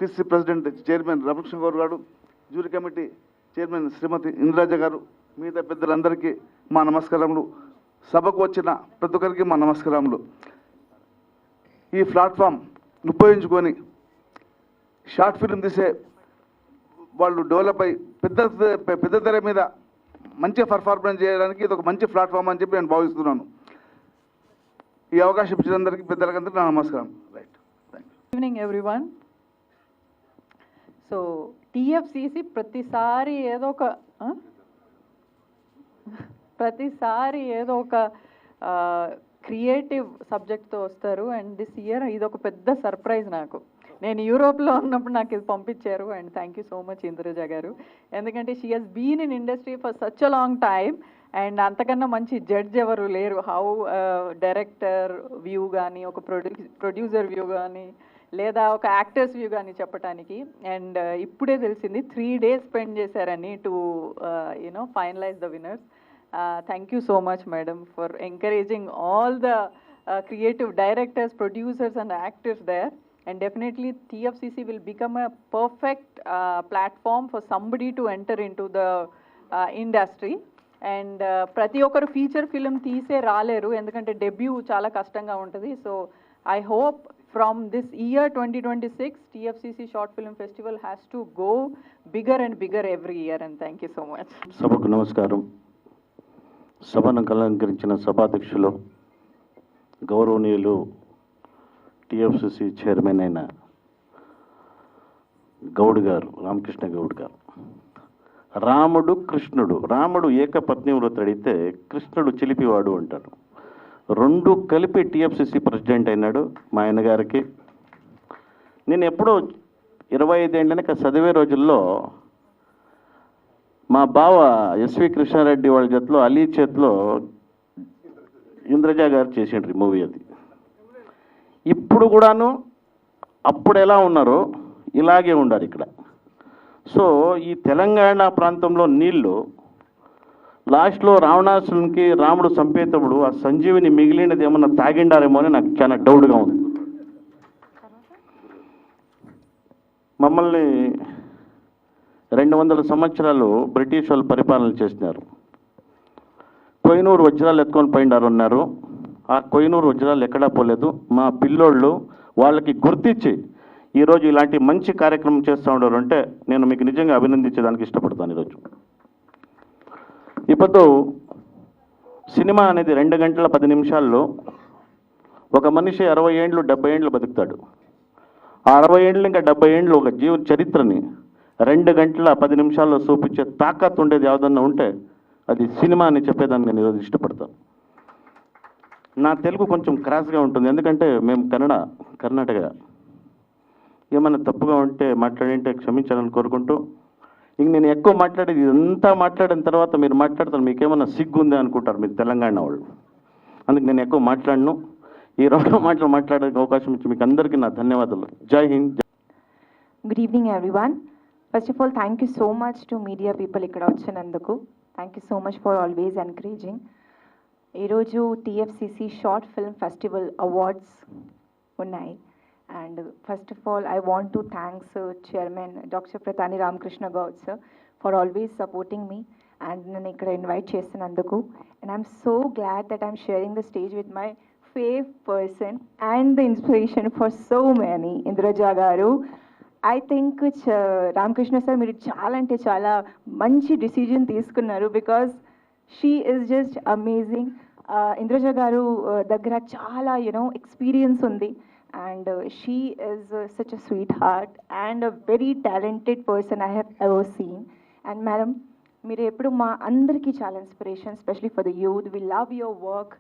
TC president chairman Ramakrishna Goud గారు, జ్యూరీ కమిటీ చైర్మన్ శ్రీమతి ఇంద్రాజ గారు, మిగతా పెద్దలందరికీ మా నమస్కారములు. సభకు వచ్చిన ప్రతి ఒక్కరికి మా నమస్కారములు. ఈ ప్లాట్ఫామ్ ఉపయోగించుకొని షార్ట్ ఫిల్మ్ తీసే వాళ్ళు డెవలప్ అయ్యి పెద్ద తెర మీద మంచిగా పర్ఫార్మెన్స్ చేయడానికి ఇది ఒక మంచి ప్లాట్ఫామ్ అని చెప్పి నేను భావిస్తున్నాను. ఈ అవకాశం ఇచ్చినందరికీ పెద్దలకందరికీ నా నమస్కారం. Right, thank you. Evening everyone. So TFCC ప్రతిసారి ఏదో ఒక క్రియేటివ్ సబ్జెక్ట్తో వస్తారు. అండ్ దిస్ ఇయర్ ఇది ఒక పెద్ద సర్ప్రైజ్ నాకు. నేను యూరోప్లో ఉన్నప్పుడు నాకు ఇది పంపించారు. And thank you so much Indraja గారు, ఎందుకంటే she has been in industry for such a long time. And అంతకన్నా మంచి జడ్జ్ ఎవరు లేరు. హౌ డైరెక్టర్ వ్యూ కానీ, ఒక ప్రొడ్యూసర్ వ్యూ కానీ, లేదా ఒక యాక్టర్స్ వ్యూ కానీ చెప్పడానికి. అండ్ ఇప్పుడే తెలిసింది 3 days స్పెండ్ చేశారని to finalise the winners. Thank you so much, madam, for encouraging all the creative directors, producers and actors there. And definitely TFCC will become a perfect platform for somebody to enter into the industry. And ప్రతి ఒక్కరు ఫీచర్ ఫిల్మ్ తీసే రాలేరు, ఎందుకంటే డెబ్యూ చాలా కష్టంగా ఉంటుంది. So I hope from this year 2026 TFCC Short Film Festival has to go bigger and bigger every year. And thank you so much. సభకు నమస్కారం. సభను అలంకరించిన సభాధ్యక్షులు గౌరవనీయులు టిఎఫ్సిసి చైర్మన్ అయిన గౌడ్ గారు, రామకృష్ణ గౌడ్ గారు. రాముడు ఏకపత్ని వ్రతుడైతే కృష్ణుడు చిలిపివాడు అంటారు. 2 కలిపి టిఎఫ్సిసి ప్రెసిడెంట్ అయినాడు మా ఆయన గారికి. నేను ఎప్పుడో 25 ఏళ్ళ చదివే రోజుల్లో మా బావ ఎస్వి కృష్ణారెడ్డి వాళ్ళ చేతిలో, అలీ చేతిలో ఇంద్రజ గారు చేసిండ్రు మూవీ. అది ఇప్పుడు కూడాను అప్పుడు ఎలా ఉన్నారో ఇలాగే ఉండారు ఇక్కడ. సో ఈ తెలంగాణ ప్రాంతంలో నీళ్ళు లాస్ట్లో రావణాసునికి రాముడు చంపేటప్పుడు ఆ సంజీవిని మిగిలినది ఏమన్నా తాగిండారేమో అని నాకు చాలా డౌట్గా ఉంది. మమ్మల్ని 200 సంవత్సరాలు బ్రిటిష్ వాళ్ళు పరిపాలన చేసినారు. కోహినూరు వజ్రాలు ఎత్తుకొని పోయినారు అన్నారు. ఆ కోహినూరు వజ్రాలు ఎక్కడా పోలేదు. మా పిల్లోళ్ళు వాళ్ళకి గుర్తించి ఈరోజు ఇలాంటి మంచి కార్యక్రమం చేస్తూ ఉన్నారు అంటే నేను మీకు నిజంగా అభినందించడానికి ఇష్టపడతాను. ఈరోజు ఇప్పుడు సినిమా అనేది 2 గంటల 10 నిమిషాల్లో ఒక మనిషి 60 ఏండ్లు 70 ఏండ్లు బతుకుతాడు. ఆ 60 ఏండ్లు ఇంకా 70 ఏండ్లు ఒక జీవ చరిత్రని 2 గంటల 10 నిమిషాల్లో చూపించే తాకత్తు ఉండేది ఏదన్నా ఉంటే అది సినిమా అని చెప్పేదాన్ని నేను ఈరోజు ఇష్టపడతాను. నా తెలుగు కొంచెం క్రాస్గా ఉంటుంది, ఎందుకంటే మేము కర్ణాటక. ఏమైనా తప్పుగా ఉంటే మాట్లాడింటే క్షమించాలని కోరుకుంటూ, ఇంక నేను ఎక్కువ మాట్లాడేది ఇదంతా మాట్లాడిన తర్వాత మీరు మాట్లాడతారు, మీకేమన్నా సిగ్గు ఉందా అనుకుంటారు మీరు తెలంగాణ వాళ్ళు. అందుకు నేను ఎక్కువ మాట్లాడను. ఈ 2 మాటలు మాట్లాడే అవకాశం ఇచ్చి మీకు అందరికీ నా ధన్యవాదాలు. జై Hind. Good evening, everyone. First of all, thank you so much to media people ikkada vachinanduku. Thank you so much for always encouraging. Ee roju TFCC Short Film Festival Awards unnai, and first of all I want to thanks Chairman Dr. Prathani Ramakrishna Gaud sir for always supporting me and nanu ikkada invite chesinanduku. And I'm so glad that I'm sharing the stage with my fave person and the inspiration for so many, Indraja garu. I think Ramakrishna sir మీరు చాలా అంటే చాలా మంచి డిసిజన్ తీసుకున్నారు, because she is just amazing. Indraja గారు దగ్గర చాలా ఎక్స్పీరియన్స్ ఉంది, and she is such a sweet heart and a very talented person I have ever seen. And madam, మీరు ఎప్పుడు మా అందరికీ చాలా inspiration, especially for the youth. We love your work.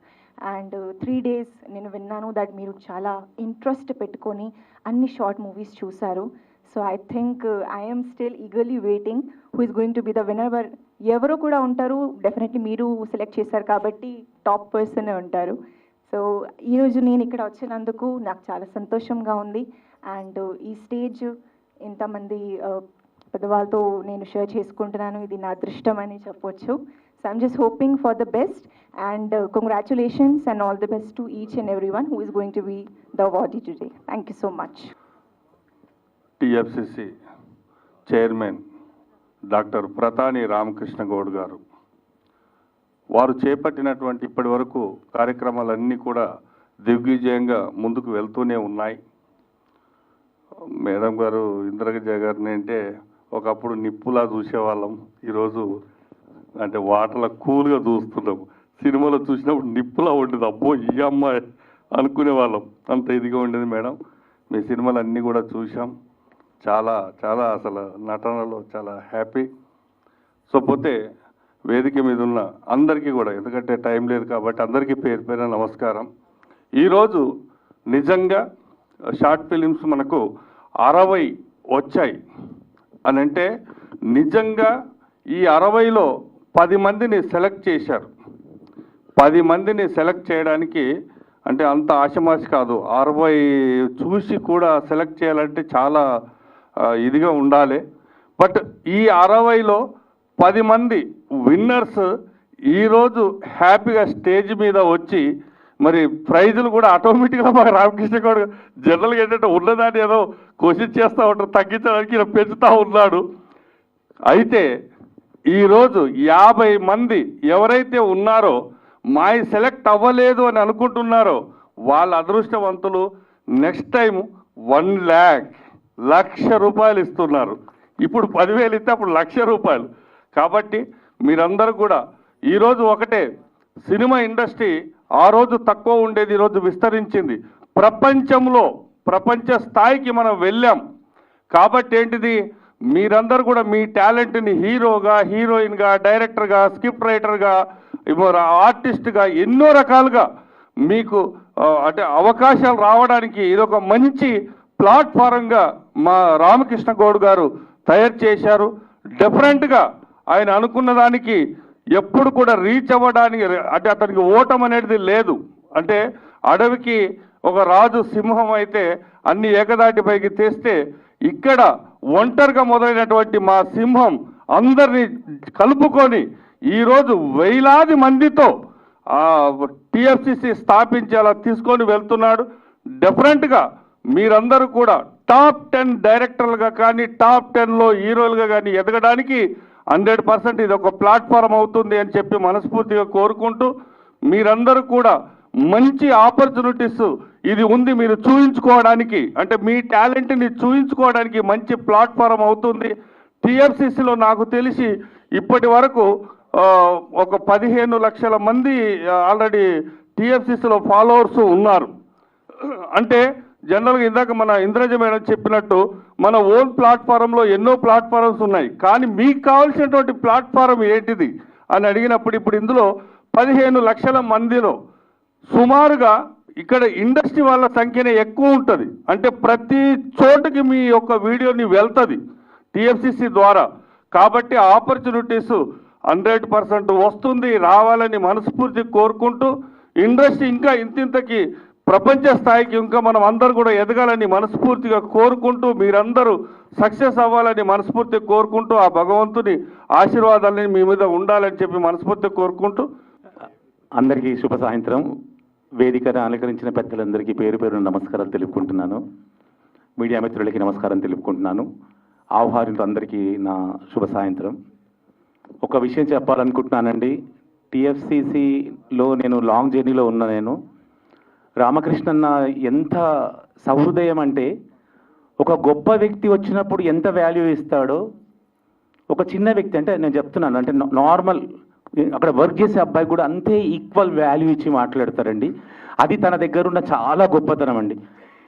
And 3 days నేను విన్నాను దట్ మీరు చాలా ఇంట్రెస్ట్ పెట్టుకొని అన్ని షార్ట్ మూవీస్ చూశారు. So I think I am still eagerly waiting who is going to be the winner. But ఎవరో కూడా ఉంటారు, డెఫినెట్లీ మీరు సెలెక్ట్ చేశారు కాబట్టి టాప్ పర్సన్ ఉంటారు. సో ఈరోజు నేను ఇక్కడ వచ్చినందుకు నాకు చాలా సంతోషంగా ఉంది. అండ్ ఈ స్టేజ్ ఇంతమంది పెద్దవాళ్ళతో నేను షేర్ చేసుకుంటున్నాను, ఇది నా అదృష్టం అని చెప్పొచ్చు. So I'm just hoping for the best, and congratulations and all the best to each and everyone who is going to be the awardee today. Thank you so much. TFCC chairman doctor Pratani Ramakrishna Goud గారు, వారు చేపట్టినటువంటి ఇప్పటి వరకు కార్యక్రమాలన్నీ కూడా దిగ్విజయంగా ముందుకు వెళ్తూనే ఉన్నాయి. మేడం గారు ఇంద్రజ గారిని అంటే ఒకప్పుడు నిప్పులా చూసేవాళ్ళం, ఈరోజు అంటే వాటర్లో కూల్గా చూస్తున్నాము. సినిమాలో చూసినప్పుడు నిప్పులా ఉండేది, అబ్బో ఈ అమ్మాయి అనుకునేవాళ్ళం, అంత ఇదిగా ఉండేది. మేడం, మీ సినిమాలు అన్నీ కూడా చూసాం, చాలా చాలా అసలు నటనలో చాలా హ్యాపీ. సో పోతే వేదిక మీద ఉన్న అందరికీ కూడా, ఎందుకంటే టైం లేదు కాబట్టి అందరికీ పేరు పేరు నమస్కారం. ఈరోజు నిజంగా షార్ట్ ఫిలిమ్స్ మనకు 60 వచ్చాయి అని అంటే నిజంగా ఈ 60లో 10 మందిని సెలెక్ట్ చేశారు. 10 మందిని సెలెక్ట్ చేయడానికి అంటే అంత ఆశమాసి కాదు, 60 చూసి కూడా సెలెక్ట్ చేయాలంటే చాలా ఇదిగా ఉండాలి. బట్ ఈ 60లో 10 మంది విన్నర్స్ ఈరోజు హ్యాపీగా స్టేజ్ మీద వచ్చి మరి ప్రైజులు కూడా ఆటోమేటిక్గా మాకు రామకృష్ణ గౌడ్ జనరల్గా ఏంటంటే ఉన్నదాన్ని ఏదో క్వశ్చన్ చేస్తూ ఉంటారు, తగ్గించడానికి ఇలా పెంచుతూ ఉన్నాడు. అయితే ఈరోజు 50 మంది ఎవరైతే ఉన్నారో మాయి సెలెక్ట్ అవ్వలేదు అని అనుకుంటున్నారో వాళ్ళ అదృష్టవంతులు. నెక్స్ట్ టైం 1 lakh ₹1,00,000 ఇస్తున్నారు. ఇప్పుడు 10,000 ఇస్తే అప్పుడు ₹1,00,000. కాబట్టి మీరందరూ కూడా ఈరోజు ఒకటే, సినిమా ఇండస్ట్రీ ఆ రోజు తక్కువ ఉండేది, ఈరోజు విస్తరించింది. ప్రపంచ స్థాయికి మనం వెళ్ళాం. కాబట్టి ఏంటిది, మీరందరూ కూడా మీ టాలెంట్ని హీరోగా, హీరోయిన్గా, డైరెక్టర్గా, స్క్రిప్ట్ రైటర్గా, ఆర్టిస్ట్గా ఎన్నో రకాలుగా మీకు అంటే అవకాశాలు రావడానికి ఇదొక మంచి ప్లాట్ఫారంగా మా రామకృష్ణ గౌడ్ గారు తయారు చేశారు. డెఫినెట్గా ఆయన అనుకున్న దానికి ఎప్పుడు కూడా రీచ్ అవ్వడానికి అంటే అతనికి ఓటం అనేది లేదు. అంటే అడవికి ఒక రాజు సింహం అయితే అన్ని ఏకదాటిపైకి తెస్తే ఇక్కడ ఒంటరిగా మొదలైనటువంటి మా సింహం అందరినీ కలుపుకొని ఈరోజు వేలాది మందితో TFCC స్థాపించేలా తీసుకొని వెళ్తున్నాడు. డెఫినెట్గా మీరందరూ కూడా టాప్ 10 డైరెక్టర్లుగా కానీ టాప్ 10లో హీరోలుగా కానీ ఎదగడానికి 100% ఇది ఒక ప్లాట్ఫామ్ అవుతుంది అని చెప్పి మనస్ఫూర్తిగా కోరుకుంటూ, మీరందరూ కూడా మంచి ఆపర్చునిటీస్ ఇది ఉంది మీరు చూయించుకోవడానికి, అంటే మీ టాలెంట్ని చూయించుకోవడానికి మంచి ప్లాట్ఫామ్ అవుతుంది. టీఎఫ్సిసిలో నాకు తెలిసి ఇప్పటి వరకు ఒక 15 లక్షల మంది ఆల్రెడీ టీఎఫ్సిసిలో ఫాలోవర్స్ ఉన్నారు. అంటే జనరల్గా ఇందాక మన ఇంద్రజ మేడం చెప్పినట్టు మన ఓన్ ప్లాట్ఫారంలో ఎన్నో ప్లాట్ఫారమ్స్ ఉన్నాయి, కానీ మీకు కావాల్సినటువంటి ప్లాట్ఫారం ఏంటిది అని అడిగినప్పుడు ఇప్పుడు ఇందులో 15 లక్షల మందిలో సుమారుగా ఇక్కడ ఇండస్ట్రీ వాళ్ళ సంఖ్యనే ఎక్కువ ఉంటుంది. అంటే ప్రతి చోటుకి మీ యొక్క వీడియోని వెళ్తుంది టీఎఫ్సిసి ద్వారా. కాబట్టి ఆపర్చునిటీస్ 100% వస్తుంది, రావాలని మనస్ఫూర్తి కోరుకుంటూ, ఇండస్ట్రీ ఇంకా ఇంతింతకి ప్రపంచ స్థాయికి ఇంకా మనం అందరూ కూడా ఎదగాలని మనస్ఫూర్తిగా కోరుకుంటూ, మీరందరూ సక్సెస్ అవ్వాలని మనస్ఫూర్తిగా కోరుకుంటూ, ఆ భగవంతుని ఆశీర్వాదాలని మీ మీద ఉండాలని చెప్పి మనస్ఫూర్తిగా కోరుకుంటూ, అందరికీ శుభ సాయంత్రం. వేదికను అలంకరించిన పెద్దలందరికీ పేరు పేరు నమస్కారాలు తెలుపుకుంటున్నాను. మీడియా మిత్రులకి నమస్కారం తెలుపుకుంటున్నాను. ఆహ్వానితులందరికీ నా శుభ సాయంత్రం. ఒక విషయం చెప్పాలనుకుంటున్నానండి. టీఎఫ్సిసిలో నేను లాంగ్ జర్నీలో ఉన్నా. నేను రామకృష్ణన్న ఎంత సహృదయం అంటే, ఒక గొప్ప వ్యక్తి వచ్చినప్పుడు ఎంత వాల్యూ ఇస్తాడో, ఒక చిన్న వ్యక్తి అంటే నేను చెప్తున్నాను, అంటే నార్మల్ అక్కడ వర్క్ చేసే అబ్బాయి కూడా అంతే ఈక్వల్ వాల్యూ ఇచ్చి మాట్లాడతారండి. అది తన దగ్గర ఉన్న చాలా గొప్పతనం అండి.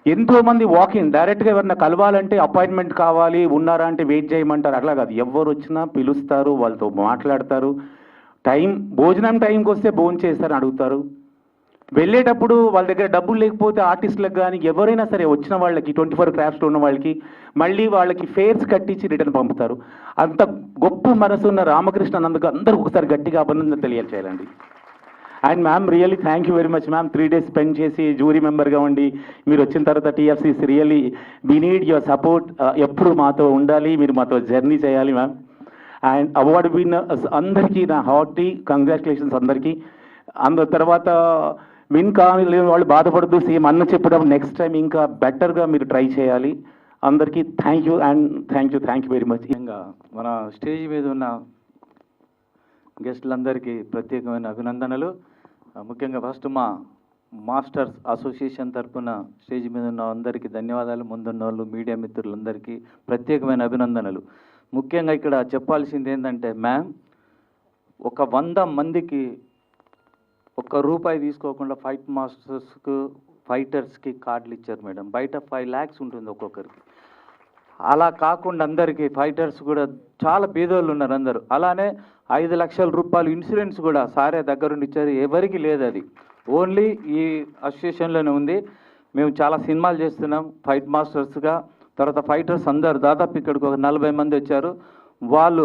ఎంతోమంది వాకింగ్ డైరెక్ట్గా ఎవరైనా కలవాలంటే అపాయింట్మెంట్ కావాలి, ఉన్నారా అంటే వెయిట్ చేయమంటారు. అట్లా కాదు, ఎవరు వచ్చినా పిలుస్తారు, వాళ్ళతో మాట్లాడతారు. భోజనం టైంకి వస్తే భోజనం చేస్తారని అడుగుతారు. వెళ్ళేటప్పుడు వాళ్ళ దగ్గర డబ్బులు లేకపోతే ఆర్టిస్టులకు కానీ ఎవరైనా సరే వచ్చిన వాళ్ళకి 24 క్రాఫ్ట్స్లో ఉన్న వాళ్ళకి మళ్ళీ వాళ్ళకి ఫేర్స్ కట్టించి రిటర్న్ పంపుతారు. అంత గొప్ప మనసు ఉన్న రామకృష్ణ నందుకు అందరూ ఒకసారి గట్టిగా అభినందన తెలియచేయాలండి. And ma'am really thank you very much ma'am. 3 days spend చేసి జ్యూరీ మెంబర్గా ఉండి మీరు వచ్చిన తర్వాత TFCC really we need your support. ఎప్పుడు మాతో ఉండాలి, మీరు మాతో జర్నీ చేయాలి మ్యామ్. అండ్ అవార్డు విన్ అందరికీ నా హార్టీ కంగ్రాచులేషన్స్ అందరికీ. తర్వాత విన్ కాని వాళ్ళు బాధపడుతూ సేమ్ అన్న చెప్పడం నెక్స్ట్ టైం ఇంకా బెటర్గా మీరు ట్రై చేయాలి. అందరికీ thank you and thank you very much. ముఖ్యంగా మన స్టేజ్ మీద ఉన్న గెస్టులందరికీ ప్రత్యేకమైన అభినందనలు. ముఖ్యంగా ఫస్ట్ మా మాస్టర్స్ అసోసియేషన్ తరఫున స్టేజ్ మీద ఉన్న అందరికీ ధన్యవాదాలు. ముందున్న వాళ్ళు మీడియా మిత్రులందరికీ ప్రత్యేకమైన అభినందనలు. ముఖ్యంగా ఇక్కడ చెప్పాల్సింది ఏంటంటే మ్యామ్, ఒక 100 మందికి ₹1 తీసుకోకుండా ఫైట్ మాస్టర్స్కు ఫైటర్స్కి కార్డులు ఇచ్చారు మేడం. బయట 5 lakhs ఉంటుంది ఒక్కొక్కరికి. అలా కాకుండా అందరికీ ఫైటర్స్ కూడా చాలా పేదోళ్ళు ఉన్నారు అందరూ. అలానే 5 లక్షల రూపాయలు ఇన్సూరెన్స్ కూడా సారే దగ్గరుండి ఇచ్చారు. ఎవరికి లేదు, అది ఓన్లీ ఈ అసోసియేషన్లోనే ఉంది. మేము చాలా సినిమాలు చేస్తున్నాం ఫైట్ మాస్టర్స్గా. తర్వాత ఫైటర్స్ అందరు దాదాపు ఇక్కడికి ఒక 40 మంది వచ్చారు. వాళ్ళు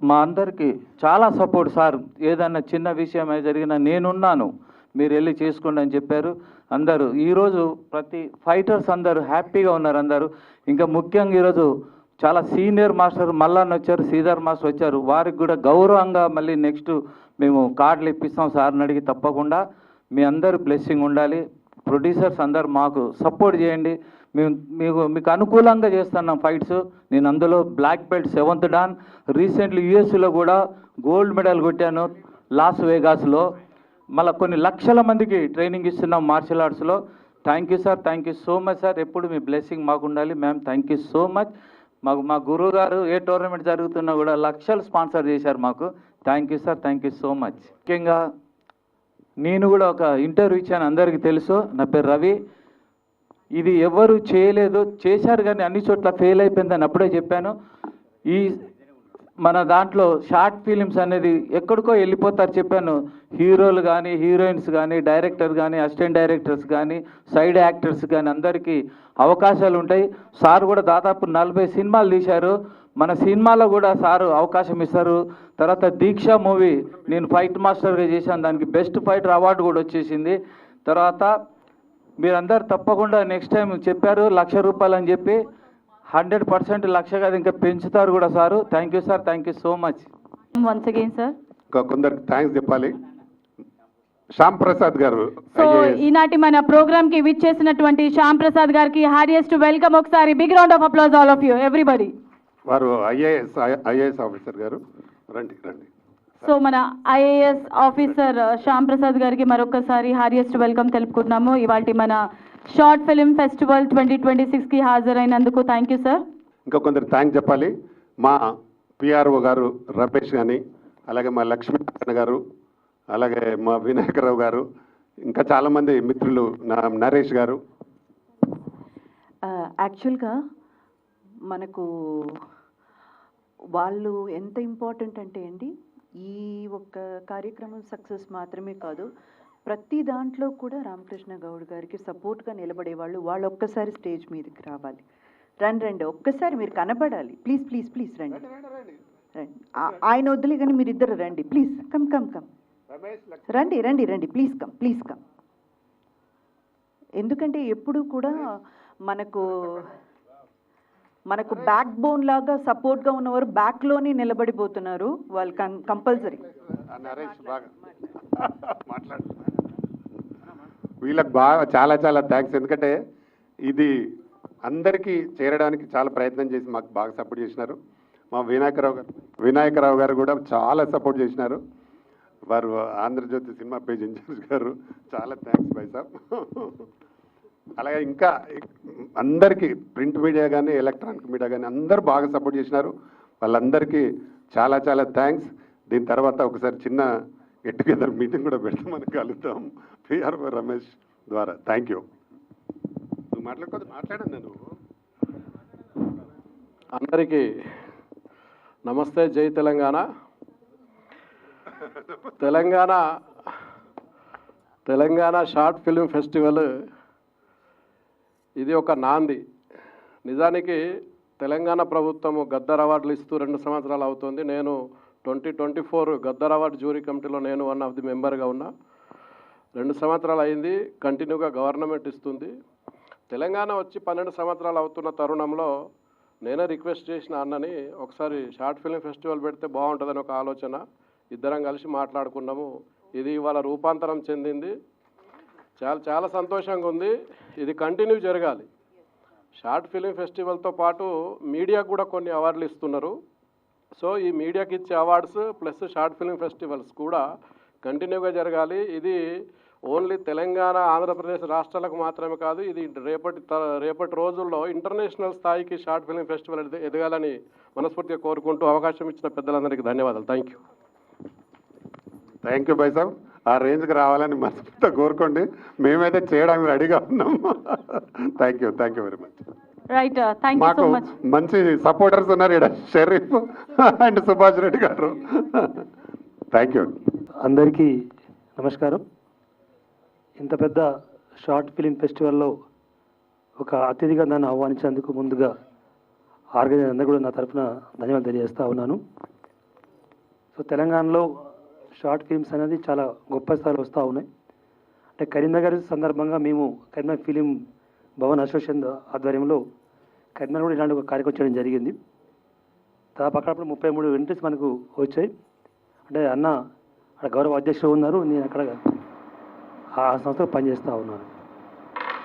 మా అందరికీ చాలా సపోర్ట్. సార్ ఏదన్నా చిన్న విషయం జరిగినా నేనున్నాను, మీరు వెళ్ళి చేసుకోండి అని చెప్పారు అందరూ. ఈరోజు ప్రతి ఫైటర్స్ అందరూ హ్యాపీగా ఉన్నారు అందరూ. ఇంకా ముఖ్యంగా ఈరోజు చాలా సీనియర్ మాస్టర్ మల్లన్న వచ్చారు, శ్రీధర్ మాస్టర్ వచ్చారు. వారికి కూడా గౌరవంగా మళ్ళీ నెక్స్ట్ మేము కార్డులు ఇప్పిస్తాం సార్ని అడిగి. తప్పకుండా మీ అందరూ బ్లెస్సింగ్ ఉండాలి. ప్రొడ్యూసర్స్ అందరు మాకు సపోర్ట్ చేయండి. మీకు అనుకూలంగా చేస్తున్నాం ఫైట్స్. నేను అందులో black belt 7th don, recently యూఎస్లో కూడా గోల్డ్ మెడల్ కొట్టాను లాస్ వేగాస్లో. మళ్ళీ కొన్ని లక్షల మందికి ట్రైనింగ్ ఇస్తున్నాం మార్షల్ ఆర్ట్స్లో. Thank you sir, thank you so much sir. ఎప్పుడు మీ బ్లెస్సింగ్ మాకు ఉండాలి ma'am. Thank you so much. మా గురువు గారు ఏ టోర్నమెంట్ జరుగుతున్నా కూడా లక్షలు స్పాన్సర్ చేశారు మాకు. Thank you sir, thank you so much. ముఖ్యంగా నేను కూడా ఒక ఇంటర్వ్యూ ఇచ్చాను, అందరికీ తెలుసు. నా పేరు రవి. ఇది ఎవరు చేయలేదు, చేశారు కానీ అన్ని చోట్ల ఫెయిల్ అయిపోయిందని అప్పుడే చెప్పాను. ఈ మన దాంట్లో షార్ట్ ఫిలిమ్స్ అనేది ఎక్కడికో వెళ్ళిపోతారు చెప్పాను. హీరోలు కానీ హీరోయిన్స్ కానీ డైరెక్టర్ కానీ అసిస్టెంట్ డైరెక్టర్స్ కానీ సైడ్ యాక్టర్స్ కానీ అందరికీ అవకాశాలు ఉంటాయి. సార్ కూడా దాదాపు 40 సినిమాలు తీశారు. మన సినిమాలో కూడా సారు అవకాశం ఇస్తారు. తర్వాత దీక్ష మూవీ నేను ఫైట్ మాస్టర్గా చేశాను, దానికి బెస్ట్ ఫైటర్ అవార్డు కూడా వచ్చేసింది. తర్వాత మీరందరూ తప్పకుండా నెక్స్ట్ టైం చెప్పారు ₹1,00,000 అని చెప్పి 100% 1,00,000 కాదు ఇంకా పెంచుతారు కూడా sir. Thank you sir, thank you so much. Once again sir. కొందరికి థ్యాంక్స్ చెప్పాలి. శ్యామ్ ప్రసాద్ గారు సో IAS. ఈనాటి మన ప్రోగ్రామ్ కి విచ్చేసినటువంటి శ్యామ్ ప్రసాద్ గారికి హార్డియెస్ట్ వెల్కమ్. ఒకసారి big round of applause all of you everybody. వారు ఐఏఎస్ ఆఫీసర్ గారు. రండి రండి. సో మన ఐఏఎస్ ఆఫీసర్ శ్యామ్ ప్రసాద్ గారికి మరొకసారి హార్డియెస్ట్ వెల్కమ్ తెలుపుకుంటున్నాము. ఇవాళ మన షార్ట్ ఫిల్మ్ ఫెస్టివల్ 2026కి హాజరైనందుకు థ్యాంక్ యూ సార్. ఇంకా కొందరు థ్యాంక్స్ చెప్పాలి. మా పిఆర్ఓ గారు రమేష్ కానీ, అలాగే మా లక్ష్మీనారాయణ గారు, అలాగే మా వినాయకరావు గారు, ఇంకా చాలామంది మిత్రులు, నరేష్ గారు. యాక్చువల్గా మనకు వాళ్ళు ఎంత ఇంపార్టెంట్ అంటే అండి, ఈ ఒక్క కార్యక్రమం సక్సెస్ మాత్రమే కాదు, ప్రతి దాంట్లో కూడా రామకృష్ణ గౌడ్ గారికి సపోర్ట్గా నిలబడేవాళ్ళు. వాళ్ళు ఒక్కసారి స్టేజ్ మీదకి రావాలి. రండి ఒక్కసారి మీరు కనబడాలి. ప్లీజ్ ప్లీజ్ ప్లీజ్ రండి. ఆయన వద్దులే కానీ మీరు ఇద్దరు రండి ప్లీజ్. కమ్ రండి ప్లీజ్ కమ్. ఎందుకంటే ఎప్పుడు కూడా మనకు బ్యాక్ బోన్ లాగా సపోర్ట్గా ఉన్నవారు బ్యాక్లోనే నిలబడిపోతున్నారు. వాళ్ళు కంపల్సరీ వీళ్ళకి బాగా చాలా చాలా థ్యాంక్స్. ఎందుకంటే ఇది అందరికీ చేరడానికి చాలా ప్రయత్నం చేసి మాకు బాగా సపోర్ట్ చేసినారు. మా వినాయకరావు గారు కూడా చాలా సపోర్ట్ చేసినారు. వారు ఆంధ్రజ్యోతి సినిమా పేజ్ ఇన్ఛార్జ్ గారు, చాలా థ్యాంక్స్ భాయ్ సాబ్. అలాగే ఇంకా అందరికీ ప్రింట్ మీడియా కానీ ఎలక్ట్రానిక్ మీడియా కానీ అందరూ బాగా సపోర్ట్ చేసినారు. వాళ్ళందరికీ చాలా చాలా థ్యాంక్స్. దీని తర్వాత ఒకసారి చిన్న గెట్ టుగెదర్ మీటింగ్ కూడా పెడతాం, మనం కలుద్దాం పిఆర్ఓ రమేష్ ద్వారా. Thank you. నువ్వు మాట్లాడండి. నేను అందరికీ నమస్తే. జై Telangana. Telangana short film festival ఇది ఒక నాంది. నిజానికి తెలంగాణ ప్రభుత్వము గద్దర్ అవార్డులు ఇస్తూ 2 సంవత్సరాలు అవుతుంది. నేను 2024 గద్దర్ అవార్డు జ్యూరీ కమిటీలో నేను వన్ ఆఫ్ ది మెంబర్గా ఉన్నా. 2 సంవత్సరాలు అయింది. కంటిన్యూగా గవర్నమెంట్ ఇస్తుంది. తెలంగాణ వచ్చి 12 సంవత్సరాలు అవుతున్న తరుణంలో నేనే రిక్వెస్ట్ చేసిన అన్నని ఒకసారి షార్ట్ ఫిల్మ్ ఫెస్టివల్ పెడితే బాగుంటుందని ఒక ఆలోచన. ఇద్దరం కలిసి మాట్లాడుకున్నాము. ఇది ఇవాళ రూపాంతరం చెందింది. చాలా సంతోషంగా ఉంది. ఇది కంటిన్యూ జరగాలి. షార్ట్ ఫిల్మ్ ఫెస్టివల్తో పాటు మీడియాకు కూడా కొన్ని అవార్డులు ఇస్తున్నారు. సో ఈ మీడియాకి ఇచ్చే awards plus short film festivals కూడా కంటిన్యూగా జరగాలి. ఇది ఓన్లీ తెలంగాణ, ఆంధ్రప్రదేశ్ రాష్ట్రాలకు మాత్రమే కాదు, ఇది రేపటి రోజుల్లో ఇంటర్నేషనల్ స్థాయికి షార్ట్ ఫిల్మ్ ఫెస్టివల్ ఎదగాలని మనస్ఫూర్తిగా కోరుకుంటూ అవకాశం ఇచ్చిన పెద్దలందరికీ ధన్యవాదాలు. థ్యాంక్ యూ భాయ్ సాబ్. ఆ రేంజ్కి రావాలని మనస్ఫూర్తిగా కోరుకోండి. మేమైతే చేయడానికి రెడీగా ఉన్నాము. Thank you very much. Right, thank you so much. మంచి సపోర్టర్స్ ఉన్నారు ఇక్కడ, షరీఫ్ అండ్ సుభాష్ రెడ్డి గారు. Thank you. అందరికీ నమస్కారం. ఇంత పెద్ద షార్ట్ ఫిలిం ఫెస్టివల్లో ఒక అతిథిగా నన్ను ఆహ్వానించినందుకు ముందుగా ఆర్గనైజర్ అందరూ కూడా నా తరఫున ధన్యవాదాలు తెలియజేస్తూ ఉన్నాను. సో తెలంగాణలో షార్ట్ ఫిల్మ్స్ అనేది చాలా గొప్ప స్థాయిలో వస్తూ ఉన్నాయి. అంటే కరీంనగర్ సందర్భంగా మేము కరీంనగర్ ఫిలిం భవన్ అసోసియేషన్ ఆధ్వర్యంలో కరీంనగర్ కూడా ఇలాంటి ఒక కార్యక్రమం చేయడం జరిగింది. దాదాపు అక్కడ 33 ఎంట్రీస్ మనకు వచ్చాయి. అంటే అన్న అక్కడ గౌరవ అధ్యక్షులు ఉన్నారు, నేను అక్కడ ఆ సంస్థలో పనిచేస్తూ ఉన్నాను.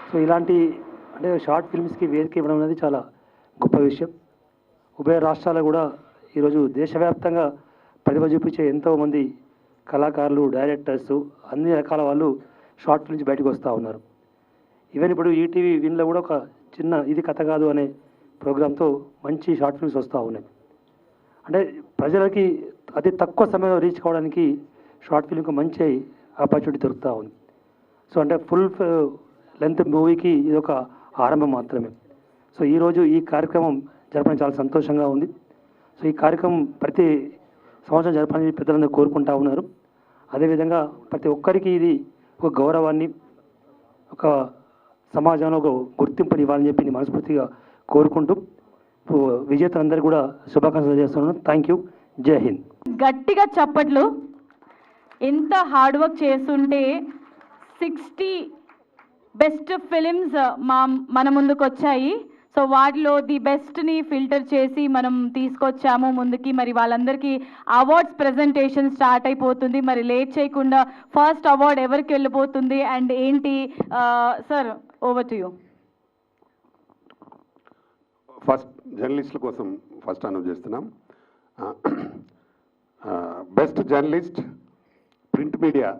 సో ఇలాంటి అంటే షార్ట్ ఫిల్మ్స్కి వేదిక ఇవ్వడం అనేది చాలా గొప్ప విషయం. ఉభయ రాష్ట్రాలు కూడా ఈరోజు దేశవ్యాప్తంగా ప్రతిభ చూపించే ఎంతోమంది కళాకారులు, డైరెక్టర్స్, అన్ని రకాల వాళ్ళు షార్ట్ ఫిల్మ్స్ బయటకు వస్తూ ఉన్నారు. ఈవెన్ ఇప్పుడు ఈటీవీ విన్లో కూడా ఒక చిన్న ఇది కథ కాదు అనే ప్రోగ్రాంతో మంచి షార్ట్ ఫిల్మ్స్ వస్తూ ఉన్నాయి. అంటే ప్రజలకి అతి తక్కువ సమయంలో రీచ్ కావడానికి షార్ట్ ఫిల్మ్కి మంచి ఆపర్చునిటీ దొరుకుతూ ఉంది. సో అంటే ఫుల్ లెంత్ మూవీకి ఇది ఒక ఆరంభం మాత్రమే. సో ఈరోజు ఈ కార్యక్రమం జరపడం చాలా సంతోషంగా ఉంది. సో ఈ కార్యక్రమం ప్రతి సంవత్సరం జరపాలని పెద్దలందరూ కోరుకుంటా ఉన్నారు. అదేవిధంగా ప్రతి ఒక్కరికి ఇది ఒక గౌరవాన్ని, ఒక సమాజంలో ఒక గుర్తింపుని ఇవ్వాలని చెప్పి నేను మనస్ఫూర్తిగా కోరుకుంటూ విజేతలందరూ కూడా శుభాకాంక్షలు చేస్తున్నాను. Thank you. జై హింద్. గట్టిగా చప్పట్లు. ఎంత హార్డ్ వర్క్ చేస్తుంటే 60 బెస్ట్ ఫిలిమ్స్ మన ముందుకు వచ్చాయి. సో సో వాటిలో ది బెస్ట్ని ఫిల్టర్ చేసి మనం తీసుకొచ్చాము ముందుకి. మరి వాళ్ళందరికీ అవార్డ్స్ ప్రెజెంటేషన్ స్టార్ట్ అయిపోతుంది. మరి లేట్ చేయకుండా ఫస్ట్ అవార్డ్ ఎవరికి వెళ్ళిపోతుంది అండ్ ఏంటి? Sir, over to you. First జర్నలిస్టుల కోసం ఫస్ట్ అనౌన్స్ చేస్తున్నాం. Best journalist print media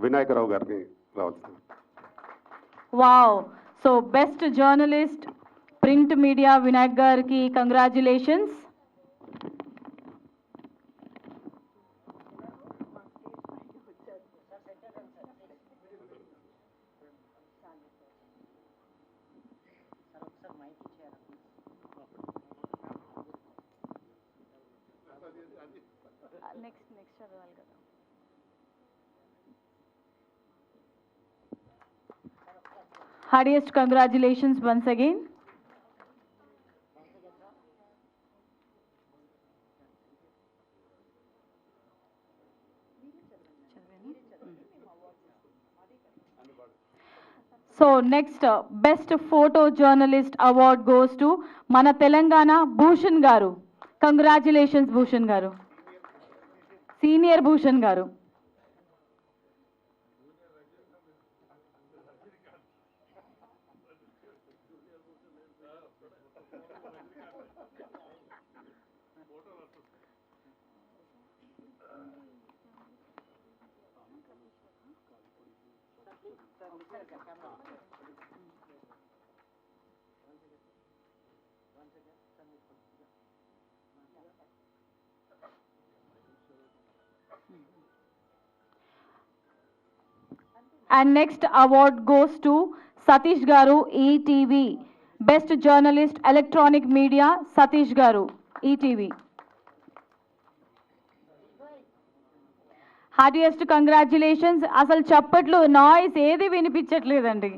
Vinayaka Rao గారిని రావాల్సింది. Wow. So best journalist print media Vinayak గారికి కంగ్రాచులేషన్స్. నెక్స్ట్ చదవాలి కదా. Heartiest congratulations once again. So next, best photo journalist award goes to Mana Telangana Bhushan Garu. Congratulations Bhushan Garu. Senior Bhushan Garu. And next award goes to Satish Garu, ETV. Best Journalist Electronic Media, Satish Garu, ETV. Heartiest congratulations. అసలు చప్పట్లు నాయిస్ ఏది వినిపించట్లేదండి.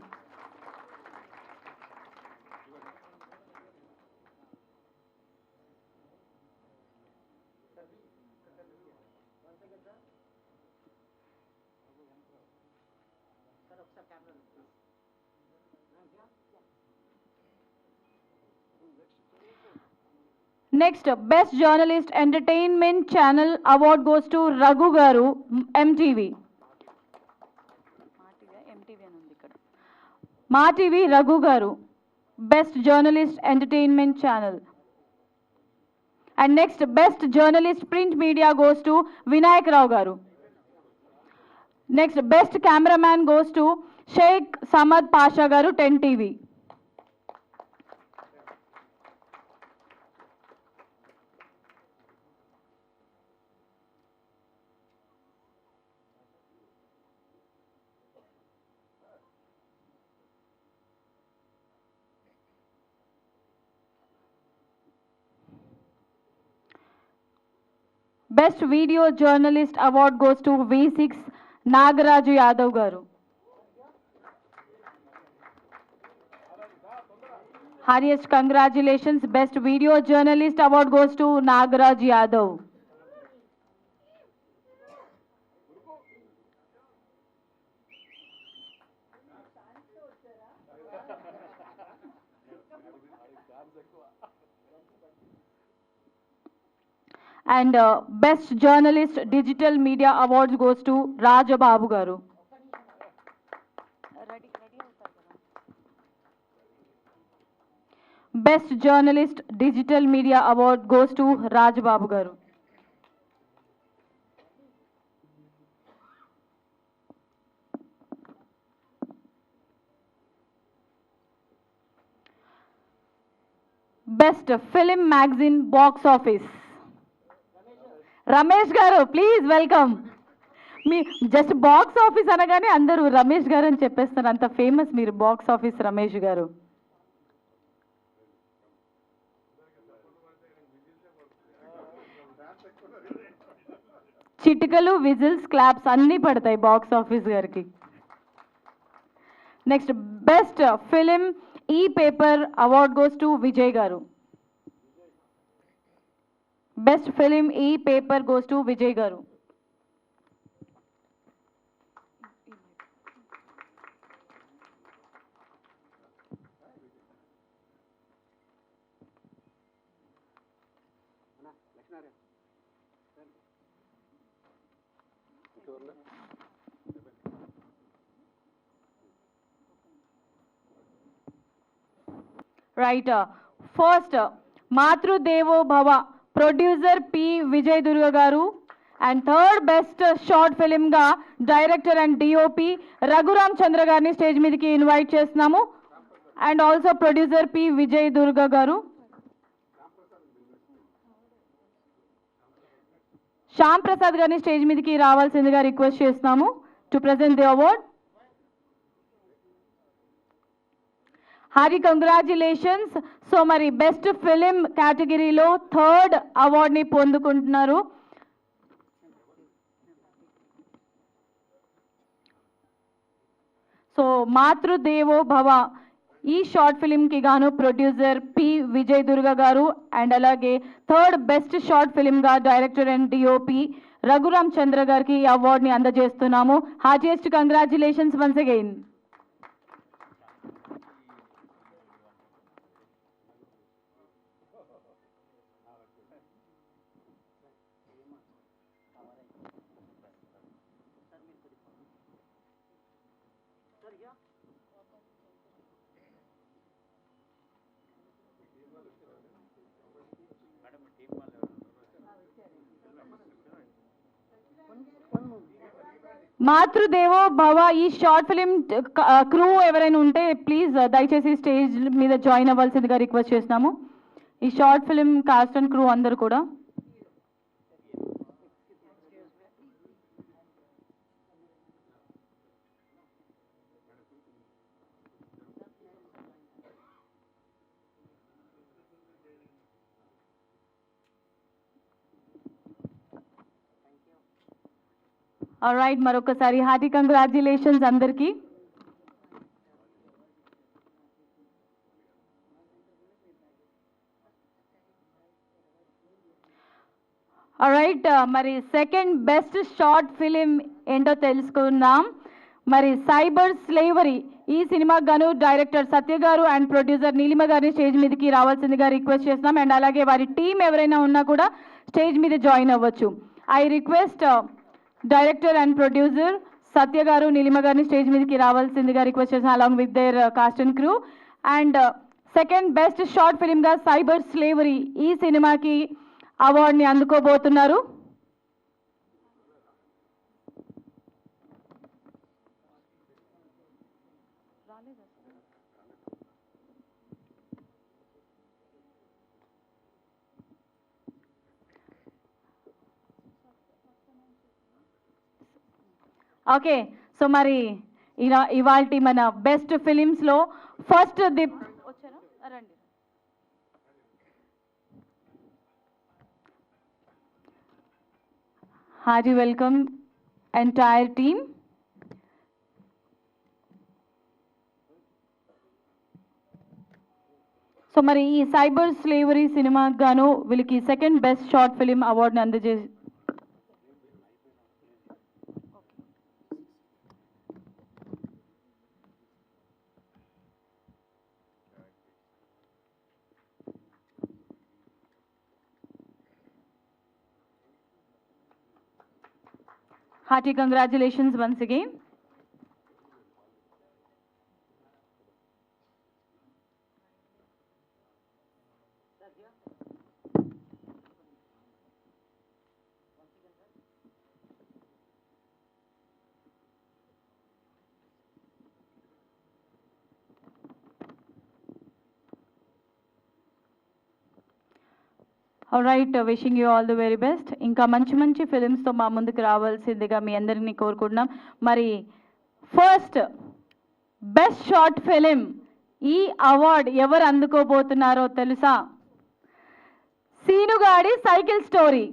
Next, Best Journalist Entertainment Channel Award goes to Raghu Garu, MTV. Ma TV Raghu Garu, Best Journalist Entertainment Channel. And next, Best Journalist Print Media goes to Vinayak Rao Garu. Next, Best Cameraman goes to Sheikh Samad Pasha Garu, 10 TV. Best Video Journalist Award goes to V6 Nagaraju Yadav Garu. Highest congratulations. Best Video Journalist Award goes to Nagaraj Yadav. And Best Journalist Digital Media Awards goes to Rajababu Garu. Best Journalist Digital Media Award goes to Rajababu Garu. Best Film Magazine Box Office. Ramesh గారు, please welcome. Me just box office అనగానే అందరూ రమేష్ గారు అని చెప్పేస్తారు, అంత ఫేమస్ మీరు బాక్స్ ఆఫీస్ రమేష్ గారు. చిటికలు, విజిల్స్, క్లాప్స్ అన్నీ పడతాయి బాక్స్ ఆఫీస్ గారికి. Next best film E paper award goes to Vijay గారు. Best Film E-Paper goes to Vijay Garu. Right. First Matrudevo Bhava producer P Vijay Durga గారు. అండ్ థర్డ్ బెస్ట్ షార్ట్ ఫిలింగా director and DOP Raghuram Chandra గారిని స్టేజ్ మీదకి ఇన్వైట్ చేస్తున్నాము. And also producer P Vijay Durga గారు. శ్యామ్ ప్రసాద్ గారిని స్టేజ్ మీదకి రావాల్సిందిగా రిక్వెస్ట్ చేస్తున్నాము టు ప్రెజెంట్ ది అవార్డ్. హారీ కంగ్రాచులేషన్స్. సో మరి బెస్ట్ ఫిలిం కేటగిరీలో థర్డ్ అవార్డ్ని పొందుకుంటున్నారు. సో మాతృదేవో భవ ఈ షార్ట్ ఫిలింకి గాను ప్రొడ్యూసర్ పి విజయ్ దుర్గ గారు అండ్ అలాగే థర్డ్ బెస్ట్ షార్ట్ ఫిలింగా director and DOP Raghuram Chandra గారికి ఈ అవార్డ్ని అందజేస్తున్నాము. Heartiest congratulations once again. Matrudevo Bhava ఈ షార్ట్ ఫిలిం క్రూ ఎవరైనా ఉంటే ప్లీజ్ దయచేసి స్టేజ్ మీద జాయిన్ అవ్వాల్సిందిగా రిక్వెస్ట్ చేస్తున్నాము. ఈ short film cost and crew అందరూ కూడా. ఆల్రైట్, మరొకసారి హార్టీ కంగ్రాచులేషన్స్ అందరికీ. ఆల్రైట్, మరి సెకండ్ బెస్ట్ షార్ట్ ఫిలిం ఏంటో తెలుసుకుందాం. మరి సైబర్ స్లేవరీ ఈ సినిమాకు గాను డైరెక్టర్ సత్య గారు అండ్ ప్రొడ్యూసర్ నీలిమ గారిని స్టేజ్ మీదకి రావాల్సిందిగా రిక్వెస్ట్ చేస్తున్నాం. అండ్ అలాగే వారి టీం ఎవరైనా ఉన్నా కూడా స్టేజ్ మీద జాయిన్ అవ్వచ్చు. I request director and producer Satya గారు నీలిమ గారిని స్టేజ్ మీదకి రావాల్సిందిగా రిక్వెస్ట్ చేసిన along with their cast and crew. And second best short ఫిలింగా సైబర్ స్లేవరీ ఈ సినిమాకి అవార్డుని అందుకోబోతున్నారు. ఓకే, సో మరి ఇవాల్టి మన బెస్ట్ ఫిలిమ్స్లో ఫస్ట్ ది రండి. Hearty welcome entire team. So మరి ఈ సైబర్ స్లేవరీ సినిమాకి గాను వీళ్ళకి సెకండ్ బెస్ట్ షార్ట్ ఫిలిం అవార్డుని అందజేసి hearty congratulations once again. Alright, wishing you all the very best. ఇంకా మంచి మంచి ఫిలిమ్స్తో మా ముందుకు రావాల్సిందిగా మీ అందరినీ కోరుకుంటున్నాం. మరి ఫస్ట్ బెస్ట్ షార్ట్ ఫిలిం ఈ అవార్డ్ ఎవరు అందుకోబోతున్నారో తెలుసా? సీనుగాడి సైకిల్ స్టోరీ.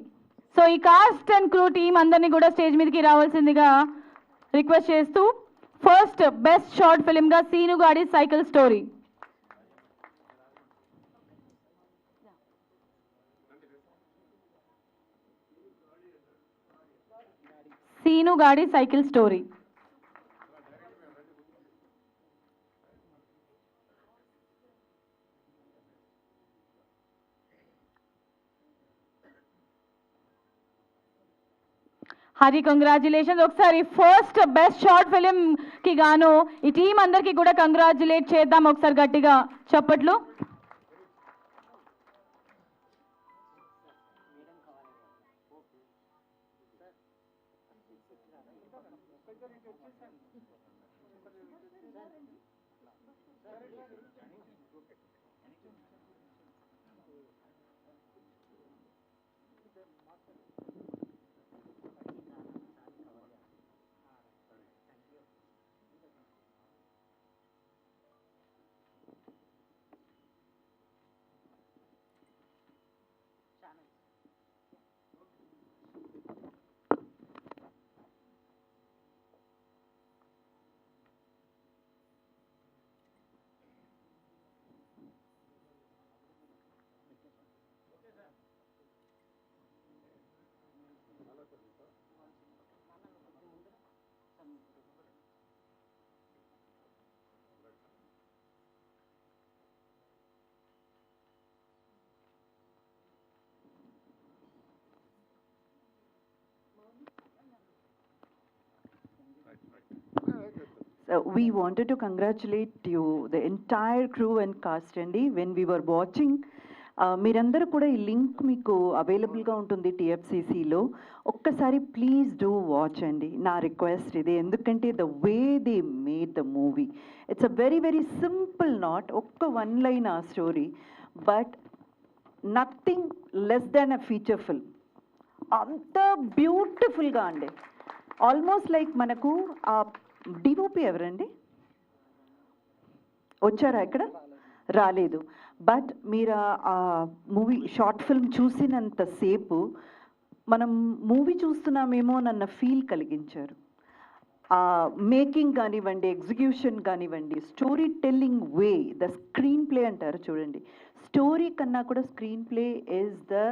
సో ఈ కాస్ట్ అండ్ క్రూ టీం అందరినీ కూడా స్టేజ్ మీదకి రావాల్సిందిగా రిక్వెస్ట్ చేస్తూ ఫస్ట్ బెస్ట్ షార్ట్ ఫిలింగా సీనుగాడి సైకిల్ స్టోరీ. సీనుగాడి సైకిల్ స్టోరీ. హరి కంగ్రాచులేషన్స్. ఒకసారి ఫస్ట్ బెస్ట్ షార్ట్ ఫిలిం కి గాను ఈ టీం అందరికీ కూడా కంగ్రాచులేట్ చేద్దాం ఒకసారి గట్టిగా చప్పట్లు. We wanted to congratulate you, the entire crew and cast అండి. When we were watching, మీరందరూ కూడా ఈ లింక్ మీకు అవైలబుల్గా ఉంటుంది TFCCలో. ఒక్కసారి ప్లీజ్ డూ వాచ్ అండి, నా రిక్వెస్ట్ ఇది. ఎందుకంటే the way they made the movie, it's a very very simple, not ఒక్క వన్ లైన్ ఆ story, but nothing less than a feature film. అంత బ్యూటిఫుల్గా అండి. ఆల్మోస్ట్ లైక్ మనకు ఆ డిఓపి ఎవరండి వచ్చారా? ఇక్కడ రాలేదు. బట్ మీరు ఆ మూవీ షార్ట్ ఫిల్మ్ చూసినంతసేపు మనం మూవీ చూస్తున్నామేమో అన్న ఫీల్ కలిగించారు. ఆ మేకింగ్ కానివ్వండి, ఎగ్జిక్యూషన్ కానివ్వండి, story telling way, the screen play అంటారు చూడండి, స్టోరీ కన్నా కూడా screen play is the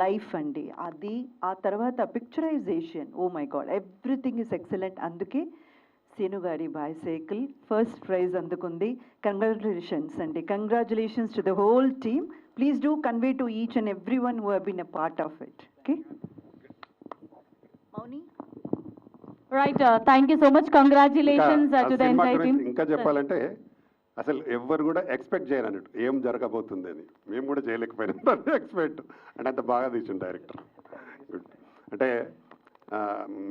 life అండి. అది ఆ తర్వాత picturisation, oh my god, everything is excellent. అందుకే సీను గారి బైసైకిల్ ఫస్ట్ ప్రైజ్ అందుకుంది. కంగ్రాచులేషన్స్ అండి, congratulations to the whole team. Please do convey to each and every one who have been a part of it. Okay Mouni, right, thank you so much. Congratulations to the entire team. ఇంకా చెప్పాలంటే అసలు ఎవ్వరు కూడా ఎక్స్పెక్ట్ చేయరు అన్నట్టు ఏం జరగబోతుంది అని. మేము కూడా చేయలేకపోయినాం ఎక్స్పెక్ట్. అంటే అంత బాగా తీసిండు డైరెక్టర్. అంటే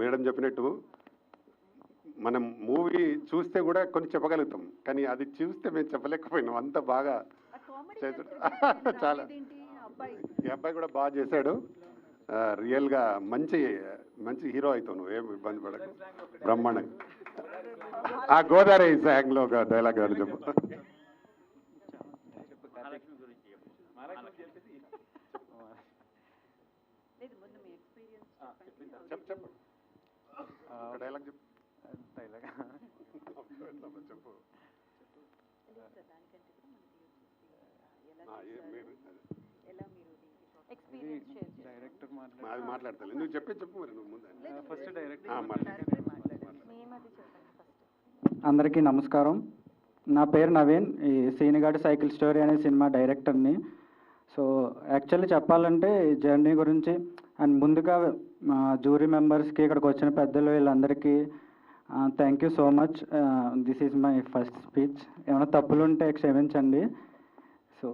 మేడం చెప్పినట్టు మనం మూవీ చూస్తే కూడా కొన్ని చెప్పగలుగుతాం, కానీ అది చూస్తే మేము చెప్పలేకపోయినాం. అంత బాగా చేశాడు. చాలా ఈ అబ్బాయి కూడా బాగా చేశాడు. రియల్గా మంచి మంచి హీరో అవుతావు నువ్వు, ఏం ఇబ్బంది పడకు. బ్రహ్మాండంగా ఆ గోదావరి సాంగ్లో ఒక డైలాగ్ అని చెప్పు. చెప్పు డైలాగ్ చెప్పు. చెప్పు. అది మాట్లాడతాను. నువ్వు చెప్పు మరి. నువ్వు ముందు ఫస్ట్ అందరికీ నమస్కారం. నా పేరు నవీన్, ఈ సీనిగాడి సైకిల్ స్టోరీ అనే సినిమా డైరెక్టర్ని. సో యాక్చువల్లీ చెప్పాలంటే ఈ జర్నీ గురించి అండ్ ముందుగా మా జ్యూరీ మెంబర్స్కి, ఇక్కడికి వచ్చిన పెద్దలు వీళ్ళందరికీ thank you so much. This is my first speech. ఏమైనా తప్పులు ఉంటే క్షమించండి. సో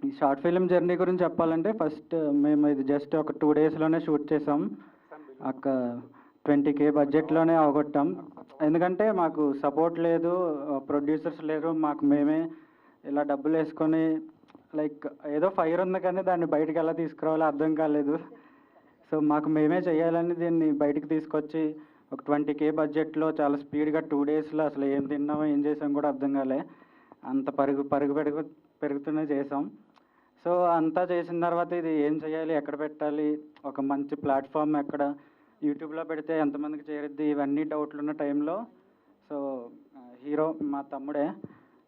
ఈ షార్ట్ ఫిల్మ్ జర్నీ గురించి చెప్పాలంటే ఫస్ట్ మేము ఇది జస్ట్ ఒక 2 డేస్లోనే షూట్ చేసాం. ఒక 20K బడ్జెట్లోనే అవగొట్టాం. ఎందుకంటే మాకు సపోర్ట్ లేదు, ప్రొడ్యూసర్స్ లేరు. మాకు మేమే ఇలా డబ్బులు వేసుకొని లైక్ ఏదో ఫైర్ ఉంది కానీ దాన్ని బయటకు ఎలా తీసుకురావాలో అర్థం కాలేదు. సో మాకు మేమే చేయాలని దీన్ని బయటకు తీసుకొచ్చి ఒక 20K బడ్జెట్లో చాలా స్పీడ్గా 2 డేస్లో అసలు ఏం తిన్నామో ఏం చేసాం కూడా అర్థం కాలే. అంత పెరుగుతూనే చేసాం. సో అంతా చేసిన తర్వాత ఇది ఏం చేయాలి, ఎక్కడ పెట్టాలి, ఒక మంచి ప్లాట్ఫామ్ ఎక్కడ, యూట్యూబ్లో పెడితే ఎంతమందికి చేరుద్ది, ఇవన్నీ డౌట్లు ఉన్న టైంలో సో హీరో మా తమ్ముడే,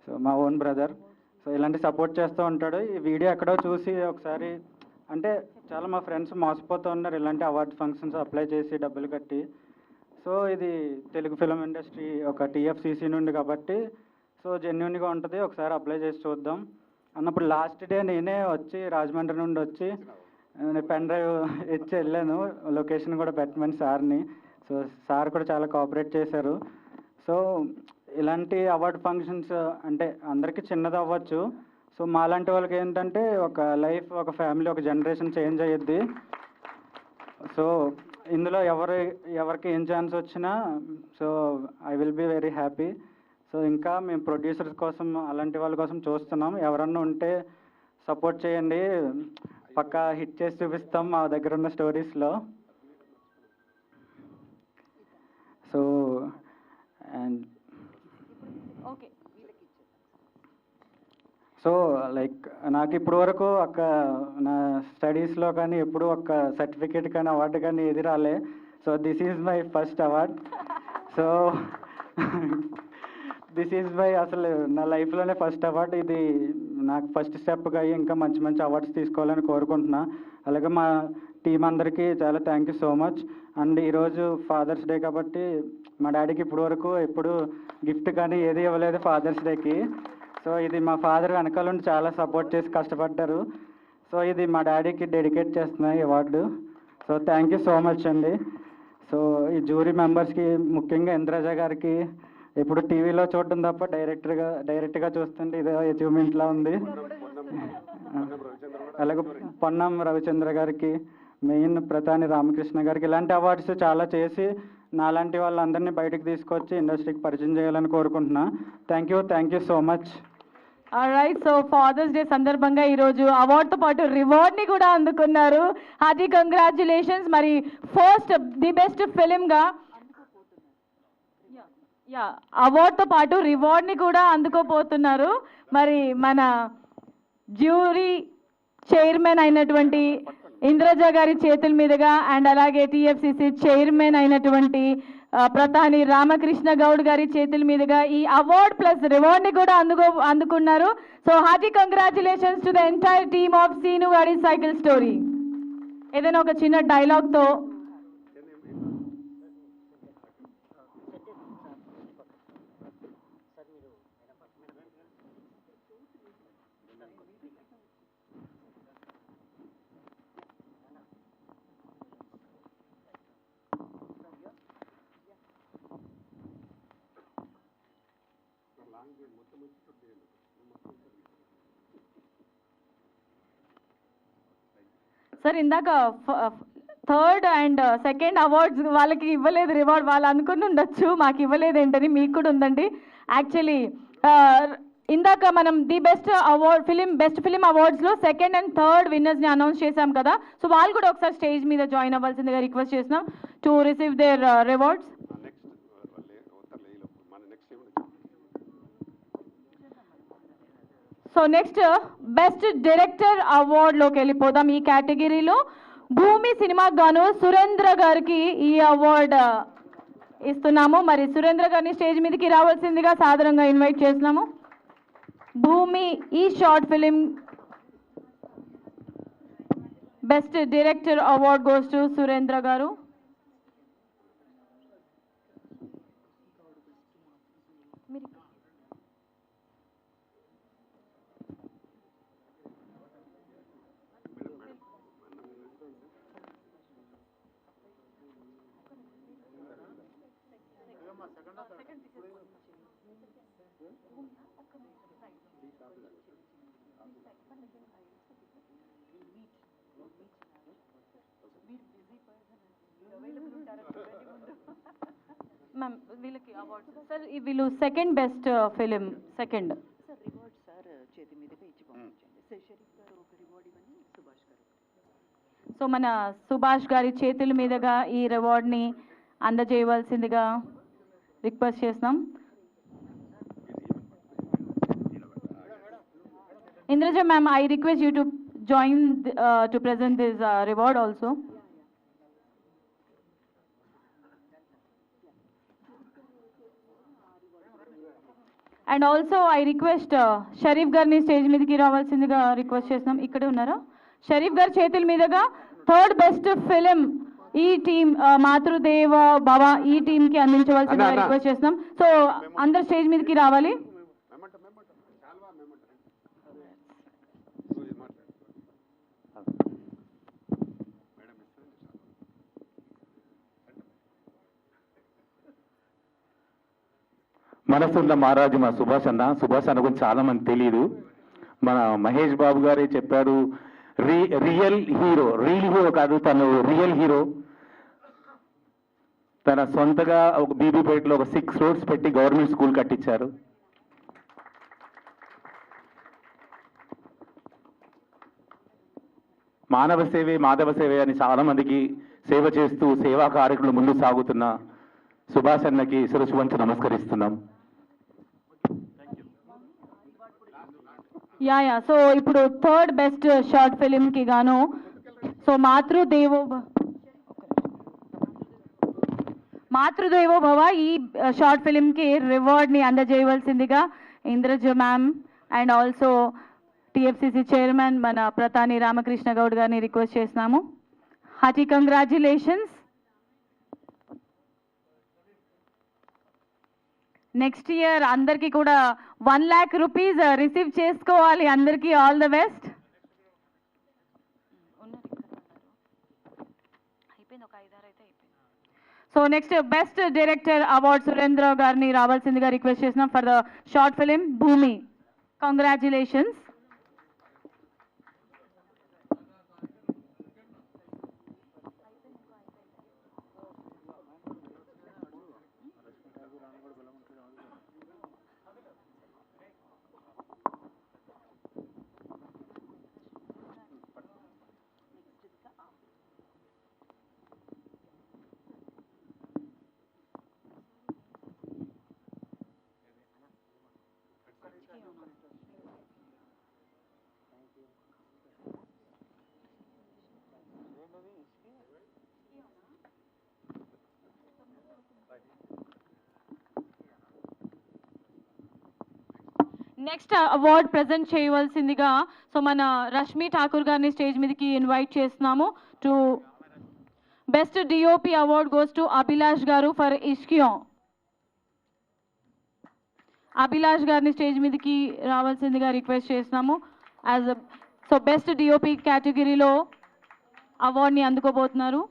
సో మా ఓన్ బ్రదర్, సో ఇలాంటి సపోర్ట్ చేస్తూ ఉంటాడు. ఈ వీడియో ఎక్కడో చూసి ఒకసారి అంటే చాలా మా ఫ్రెండ్స్ మోసపోతూ ఉన్నారు ఇలాంటి అవార్డ్ ఫంక్షన్స్ అప్లై చేసి డబ్బులు కట్టి. సో ఇది తెలుగు ఫిలిం ఇండస్ట్రీ ఒక TFCC నుండి కాబట్టి సో జెన్యున్గా ఉంటుంది, ఒకసారి అప్లై చేసి చూద్దాం అన్నప్పుడు లాస్ట్ డే నేనే వచ్చి రాజమండ్రి నుండి వచ్చి నేను పెన్ డ్రైవ్ ఇచ్చి వెళ్ళాను, లొకేషన్ కూడా పెట్టమని సార్ని. సో సార్ కూడా చాలా కోఆపరేట్ చేశారు. సో ఇలాంటి అవార్డ్ ఫంక్షన్స్ అంటే అందరికీ చిన్నది అవ్వచ్చు. సో మాలాంటి వాళ్ళకి ఏంటంటే ఒక లైఫ్, ఒక ఫ్యామిలీ, ఒక జనరేషన్ చేంజ్ అయ్యిద్ది. సో ఇందులో ఎవరికి ఏం ఛాన్స్ వచ్చినా so I will be very happy. So ఇంకా మేము ప్రొడ్యూసర్స్ కోసం అలాంటి వాళ్ళ కోసం చూస్తున్నాం. ఎవరన్నా ఉంటే సపోర్ట్ చేయండి, పక్కా హిట్ చేసి చూపిస్తాం మా దగ్గర ఉన్న స్టోరీస్లో. So and okay, so like నాకు ఇప్పుడు వరకు ఒక నా స్టడీస్లో కానీ ఎప్పుడు ఒక సర్టిఫికేట్ కానీ అవార్డు కానీ ఏది రాలే. So this is my first award. So this is my అసలు నా లైఫ్లోనే ఫస్ట్ అవార్డ్. ఇది నాకు ఫస్ట్ స్టెప్గా అయ్యి ఇంకా మంచి మంచి అవార్డ్స్ తీసుకోవాలని కోరుకుంటున్నా. అలాగే మా టీం అందరికీ చాలా thank you so much. And ఈరోజు ఫాదర్స్ డే కాబట్టి మా డాడీకి ఇప్పుడు వరకు ఎప్పుడు గిఫ్ట్ కానీ ఏది ఇవ్వలేదు ఫాదర్స్ డేకి. సో ఇది మా ఫాదర్ వెనకాల నుండి చాలా సపోర్ట్ చేసి కష్టపడ్డారు. సో ఇది మా డాడీకి డెడికేట్ చేస్తున్నా ఈ award. So thank you so much అండి. సో ఈ జ్యూరీ మెంబర్స్కి, ముఖ్యంగా ఇంద్రజ గారికి, ఎప్పుడు టీవీలో చూడటం తప్ప డైరెక్ట్గా చూస్తుంటే ఇదే అచీవ్మెంట్లా ఉంది. అలాగే పొన్నం రవిచంద్ర గారికి, మెయిన్ ప్రతాని రామకృష్ణ గారికి ఇలాంటి అవార్డ్స్ చాలా చేసి నాలాంటి వాళ్ళందరినీ బయటకు తీసుకొచ్చి ఇండస్ట్రీకి పరిచయం చేయాలని కోరుకుంటున్నా. Thank you so much. Alright, so father's day సందర్భంగా ఈరోజు అవార్డుతో పాటు రివార్డ్ని కూడా అందుకున్నారు. Hearty congratulations. మరి ఫస్ట్ ది బెస్ట్ ఫిలింగా అవార్డుతో పాటు రివార్డ్ని కూడా అందుకోపోతున్నారు. మరి మన జ్యూరీ చైర్మన్ అయినటువంటి ఇంద్రజ గారి చేతుల మీదుగా అండ్ అలాగే టీఎఫ్సిసి చైర్మన్ అయినటువంటి ప్రతాని రామకృష్ణ గౌడ్ గారి చేతుల మీదుగా ఈ అవార్డ్ ప్లస్ రివార్డ్ని కూడా అందుకున్నారు. So hearty congratulations to the entire team of Seenu గాడి సైకిల్ స్టోరీ. ఏదైనా ఒక చిన్న డైలాగ్తో సార్ ఇందాక థర్డ్ అండ్ సెకండ్ అవార్డ్స్ వాళ్ళకి ఇవ్వలేదు రివార్డ్, వాళ్ళు అనుకుని ఉండొచ్చు మాకు ఇవ్వలేదు ఏంటని. మీకు కూడా ఉందండి. యాక్చువల్లీ ఇందాక మనం ది బెస్ట్ ఫిలిం అవార్డ్స్లో సెకండ్ అండ్ థర్డ్ విన్నర్స్ని అనౌన్స్ చేశాం కదా. సో వాళ్ళు కూడా ఒకసారి స్టేజ్ మీద జాయిన్ అవ్వాల్సిందిగా రిక్వెస్ట్ చేస్తున్నాం to receive their rewards. So next best director అవార్డ్లోకి వెళ్ళిపోదాం. ఈ కేటగిరీలో భూమి సినిమాకు గాను సురేంద్ర గారికి ఈ అవార్డ్ ఇస్తున్నాము. మరి సురేంద్ర గారిని స్టేజ్ మీదకి రావాల్సిందిగా సాదరంగా ఇన్వైట్ చేస్తున్నాము. భూమి ఈ short film best director award goes to Surendra గారు. మ్యామ్ వీళ్ళకి అవార్డ్స్ సార్, వీళ్ళు second best film second sir reward sir చేతి మీదుగా ఇచ్చి పంపించండి. షరీఫ్ గారు ఒక రివార్డ్ ఇవ్వండి, సుభాష్ గారు. సో మన సుభాష్ గారి చేతుల మీదుగా ఈ రివార్డ్ని అందజేయవలసిందిగా రిక్వెస్ట్ చేస్తున్నాం. Indraja ma'am, I request you to join to present this reward also. And also I request Sharif garni stage మీదకి రావాల్సిందిగా రిక్వెస్ట్ చేస్తున్నాం. ఇక్కడే ఉన్నారా? షరీఫ్ గారి చేతుల మీదుగా థర్డ్ బెస్ట్ ఫిలిం ఈ టీమ్ మాతృదేవ భవ ఈ టీంకి అందించవలసిందిగా రిక్వెస్ట్ చేస్తున్నాం. సో అందరు స్టేజ్ మీదకి రావాలి. మనసున్న మహారాజు మా సుభాష్ అన్న. సుభాష్ అన్న గురించి చాలా మంది తెలియదు. మన మహేష్ బాబు గారే చెప్పారు, రియల్ హీరో కాదు, తను రియల్ హీరో. తన సొంతగా ఒక బీబీపేటలో ఒక 6 roads పెట్టి గవర్నమెంట్ స్కూల్ కట్టించారు. మానవ సేవే మాధవ సేవే అని చాలా మందికి సేవ చేస్తూ సేవా కార్యక్రమాలు ముందు సాగుతున్న సుభాష్ అన్నకి శిరస్సు వంచి నమస్కరిస్తున్నాం. యా సో ఇప్పుడు థర్డ్ బెస్ట్ షార్ట్ ఫిలింకి గాను సో మాతృదేవో భవ ఈ షార్ట్ ఫిలింకి రివార్డ్ని అందజేయవలసిందిగా Indraja ma'am and also TFCC chairman మన ప్రతాని రామకృష్ణ గౌడ్ గారిని రిక్వెస్ట్ చేస్తున్నాము. Hearty congratulations. నెక్స్ట్ ఇయర్ అందరికీ కూడా 1 lakh rupees రిసీవ్ చేసుకోవాలి. అందరికీ all the best. So next best director award Surendra గారిని రావాల్సిందిగా రిక్వెస్ట్ చేస్తున్నాం ఫర్ ద షార్ట్ ఫిలిం భూమి. కంగ్రాచ్యులేషన్స్. నెక్స్ట్ అవార్డ్ ప్రజెంట్ చేయవలసిందిగా సో మన రష్మి ఠాకూర్ గారిని స్టేజ్ మీదకి ఇన్వైట్ చేస్తున్నాము. To best DOP award goes to Abhilash గారు ఫర్ ఇష్కియో. అభిలాష్ గారిని స్టేజ్ మీదకి రావాల్సిందిగా రిక్వెస్ట్ చేస్తున్నాము. సో బెస్ట్ డిఓపి కేటగిరీలో అవార్డ్ని అందుకోబోతున్నారు.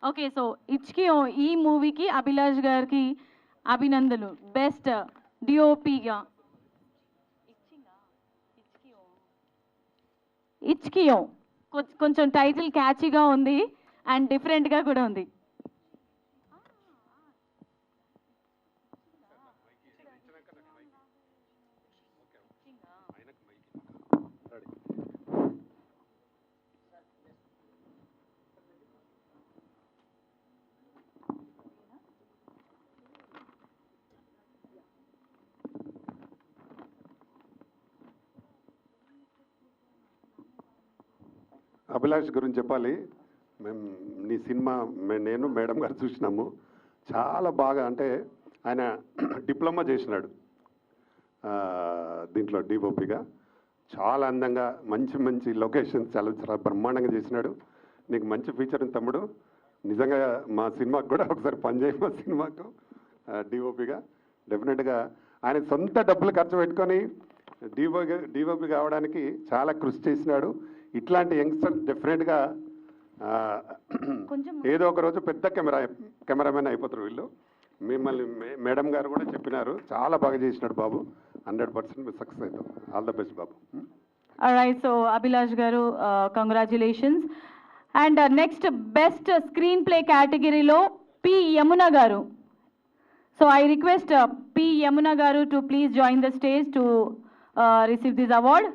ఓకే సో ఇచ్కియో ఈ మూవీకి అభిలాష్ గారికి అభినందనలు బెస్ట్ డిఓపిగా. ఇచ్కియో కొంచెం టైటిల్ క్యాచీగా ఉంది అండ్ డిఫరెంట్గా కూడా ఉంది. అభిలాష్ గురించి చెప్పాలి. మేము నీ సినిమా నేను మేడం గారు చూసినాము. చాలా బాగా అంటే ఆయన డిప్లొమా చేసినాడు దీంట్లో డిఓపిగా. చాలా అందంగా మంచి మంచి లొకేషన్స్ చాలా చాలా బ్రహ్మాండంగా చేసినాడు. నీకు మంచి ఫీచర్ ఉంది తమ్ముడు. నిజంగా మా సినిమాకు కూడా ఒకసారి పనిచేయి. మా సినిమాకు డిఓపిగా డెఫినెట్గా ఆయన సొంత డబ్బులు ఖర్చు పెట్టుకొని డిఓపి కావడానికి చాలా కృషి చేసినాడు. ఇట్లాంటి యంగ్స్టర్స్ డెఫినెట్గా ఏదో ఒక రోజు పెద్ద కెమెరామెన్ అయిపోతారు వీళ్ళు. మిమ్మల్ని మేడం గారు కూడా చెప్పినారు, చాలా బాగా చేసినాడు బాబు. 100% సక్సెస్ అవుతాం. ఆల్ ద బెస్ట్ బాబు. రైట్ సో అభిలాష్ గారు congratulations. And next best screenplay కేటగిరీలో పి యమున గారు. So I request P Yamuna గారు to please join the stage to receive this award.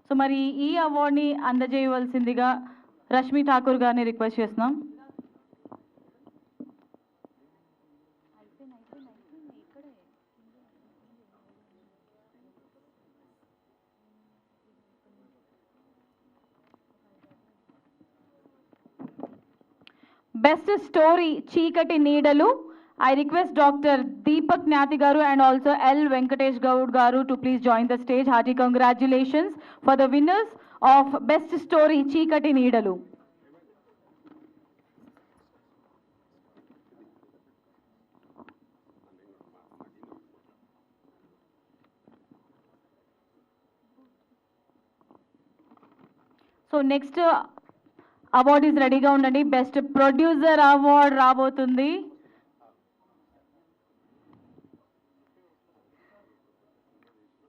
So మరి ఈ అవార్డ్ని అందజేయవలసిందిగా రష్మి ఠాకూర్ గారిని రిక్వెస్ట్ చేస్తున్నాం. బెస్ట్ స్టోరీ చీకటి నీడలు. I request Dr. Deepak Nyati Garu and also L. Venkatesh Gaud Garu to please join the stage. Hearty congratulations for the winners of Best Story Chikati Needalu. So next award is రెడీగా ఉండండి. బెస్ట్ ప్రొడ్యూసర్ అవార్డ్ రాబోతుంది.